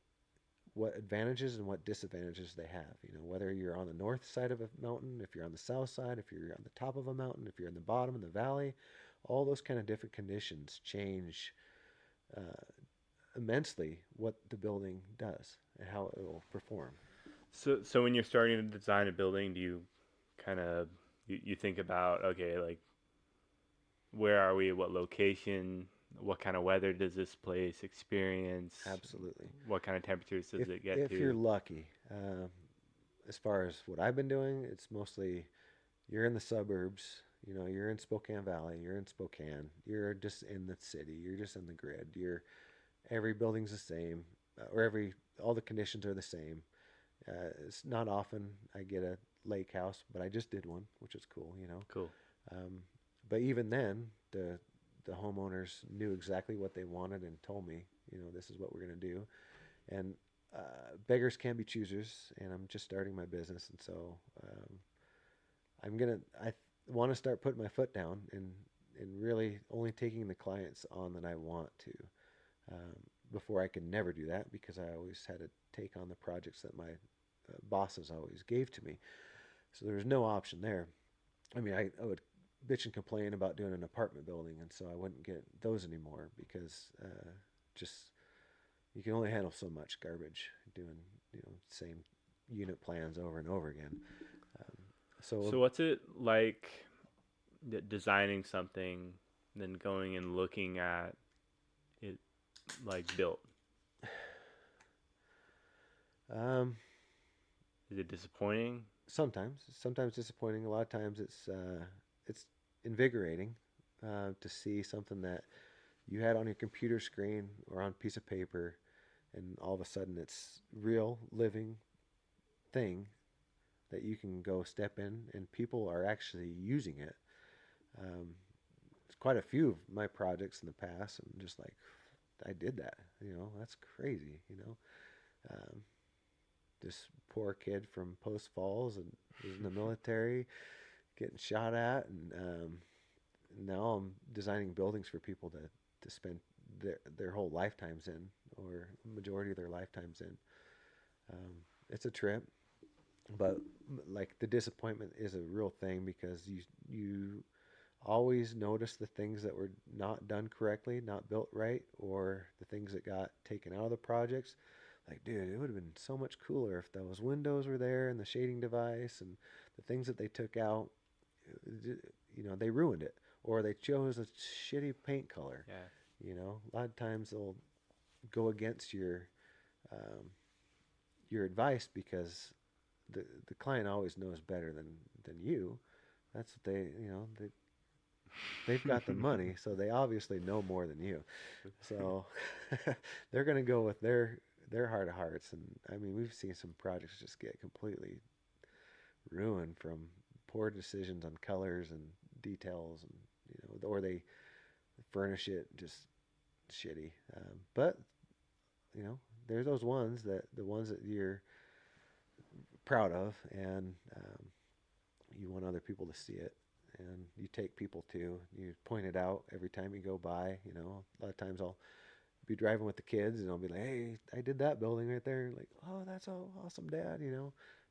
Speaker 3: what advantages and what disadvantages they have. Whether you're on the north side of a mountain, if you're on the south side, if you're on the top of a mountain, if you're in the bottom of the valley, all those kind of different conditions change immensely what the building does and how it will perform.
Speaker 2: So when you're starting to design a building, do you kind of you think about, okay, like, where are we, what location, what kind of weather does this place experience?
Speaker 3: Absolutely.
Speaker 2: What kind of temperatures does it get to?
Speaker 3: If you're lucky, as far as what I've been doing, it's mostly you're in the suburbs. You're in Spokane Valley. You're in Spokane. You're just in the city. You're just in the grid. Every building's the same, or all the conditions are the same. It's not often I get a lake house, but I just did one, which is cool.
Speaker 2: Cool.
Speaker 3: But even then, the homeowners knew exactly what they wanted and told me, this is what we're going to do. And beggars can be choosers, and I'm just starting my business, and so I want to start putting my foot down and really only taking the clients on that I want to. Before I could never do that because I always had to take on the projects that my bosses always gave to me. So there was no option there. I mean, I would bitch and complain about doing an apartment building, and so I wouldn't get those anymore because you can only handle so much garbage doing same unit plans over and over again. So
Speaker 2: what's it like designing something, then going and looking at it like built? Is it disappointing?
Speaker 3: Sometimes disappointing. A lot of times it's invigorating to see something that you had on your computer screen or on a piece of paper, and all of a sudden it's real living thing that you can go step in and people are actually using it. It's quite a few of my projects in the past. I'm just like, I did that, that's crazy, this poor kid from Post Falls and was in the military getting shot at, and now I'm designing buildings for people to spend their whole lifetimes in, or majority of their lifetimes in. It's a trip, but like the disappointment is a real thing because you always notice the things that were not done correctly, not built right, or the things that got taken out of the projects. like, dude, it would have been so much cooler if those windows were there and the shading device and the things that they took out, they ruined it, or they chose a shitty paint color.
Speaker 2: Yeah.
Speaker 3: A lot of times they'll go against um, your advice because the client always knows better than you. That's what they've got the money, so they obviously know more than you. So they're going to go with their heart of hearts. And I mean, we've seen some projects just get completely ruined from poor decisions on colors and details, and or they furnish it just shitty. But there's those ones the ones that you're proud of, and you want other people to see it, and you take people to. You point it out every time you go by. A lot of times I'll be driving with the kids, and I'll be like, "Hey, I did that building right there." Like, "Oh, that's so awesome, Dad!"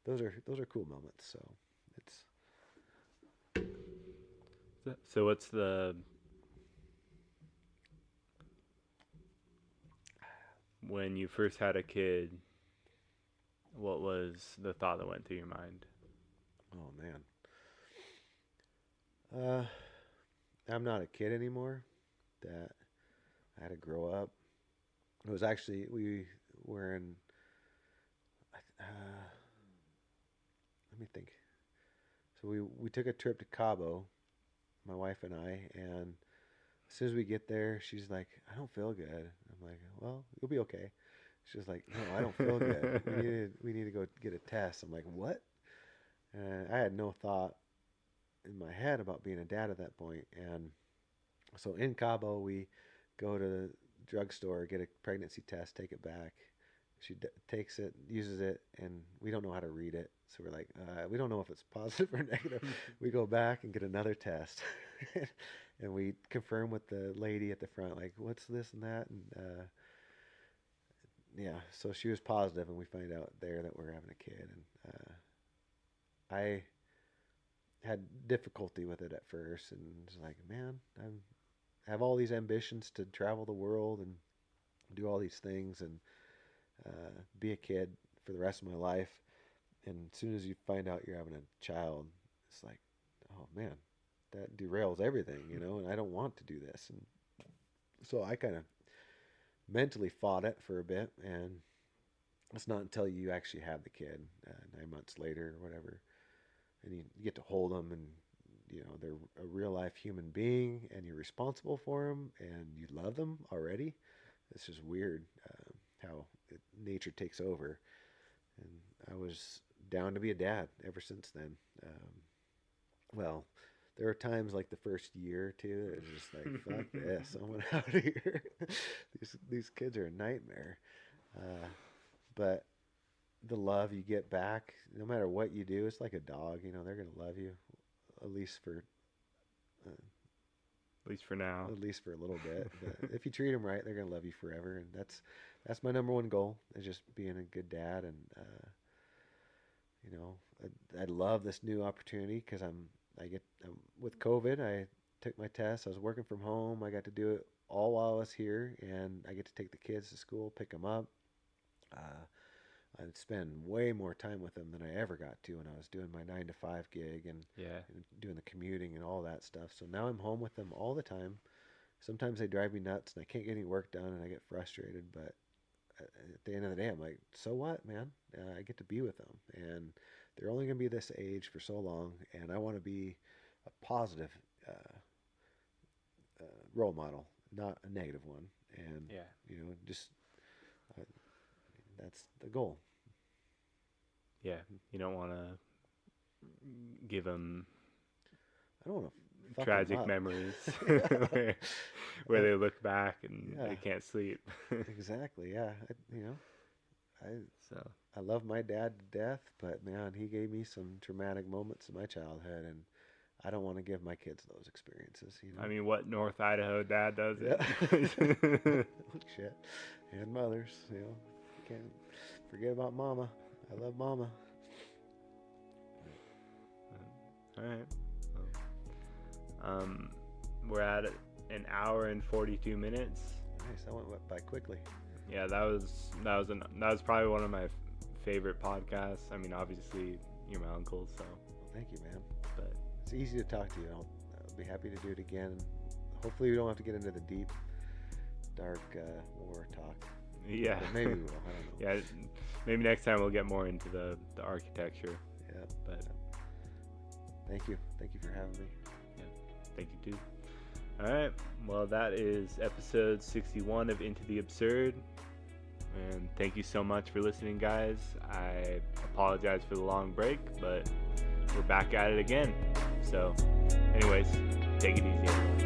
Speaker 3: Those are cool moments. So it's.
Speaker 2: So what's when you first had a kid, what was the thought that went through your mind?
Speaker 3: Oh man. I'm not a kid anymore. That I had to grow up. It was actually we were in. Let me think. So we took a trip to Cabo, my wife and I, and as soon as we get there, she's like, "I don't feel good." I'm like, "Well, you'll be okay." She's like, "No, I don't feel good. We need to go get a test." I'm like, "What?" And I had no thought in my head about being a dad at that point. And so in Cabo, we go to the drugstore, get a pregnancy test, take it back. She takes it, uses it, and we don't know how to read it. So we're like, we don't know if it's positive or negative. We go back and get another test. And we confirm with the lady at the front, like, what's this and that? And yeah, so she was positive, and we find out there that we're having a kid. And I had difficulty with it at first, and was like, man, I have all these ambitions to travel the world and do all these things and be a kid for the rest of my life. And as soon as you find out you're having a child, it's like, oh man, that derails everything, and I don't want to do this. And so I kind of mentally fought it for a bit, and it's not until you actually have the kid 9 months later or whatever, and you get to hold them, and they're a real life human being, and you're responsible for them, and you love them already. It's just weird how nature takes over, and I was down to be a dad ever since then. Well, there were times like the first year or two that it was just like, fuck this, I want out of here. these kids are a nightmare. But the love you get back, no matter what you do, it's like a dog. They're gonna love you, at least for
Speaker 2: now.
Speaker 3: At least for a little bit. But if you treat them right, they're gonna love you forever, and that's my number one goal, is just being a good dad. And I love this new opportunity because with COVID. I took my test. I was working from home. I got to do it all while I was here, and I get to take the kids to school, pick them up. I'd spend way more time with them than I ever got to when I was doing my 9 to 5 gig and doing the commuting and all that stuff. So now I'm home with them all the time. Sometimes they drive me nuts and I can't get any work done and I get frustrated. But at the end of the day, I'm like, so what, man? I get to be with them, and they're only going to be this age for so long, and I want to be a positive role model, not a negative one. And just that's the goal.
Speaker 2: Yeah, you don't want to give them
Speaker 3: I don't want to
Speaker 2: tragic memories where they look back and they can't sleep.
Speaker 3: Exactly. Yeah. I love my dad to death, but man, he gave me some traumatic moments in my childhood, and I don't want to give my kids those experiences.
Speaker 2: I mean, what North Idaho dad does it?
Speaker 3: Shit. And mothers, can't forget about mama. I love mama.
Speaker 2: All right. We're at an hour and 42 minutes.
Speaker 3: Nice. That went by quickly.
Speaker 2: Yeah, that was probably one of my favorite podcasts. I mean, obviously you're my uncle, so.
Speaker 3: Well, thank you, man.
Speaker 2: But
Speaker 3: it's easy to talk to you. I'll be happy to do it again. Hopefully we don't have to get into the deep, dark war talk.
Speaker 2: yeah,
Speaker 3: But maybe we will. I don't know.
Speaker 2: yeah, maybe next time we'll get more into the architecture.
Speaker 3: Yeah.
Speaker 2: But
Speaker 3: Thank you. Thank you for having me.
Speaker 2: thank you too. All right, well, that is episode 61 of Into the Absurd. And thank you so much for listening, guys. I apologize for the long break, but we're back at it again. So, anyways, take it easy, everyone.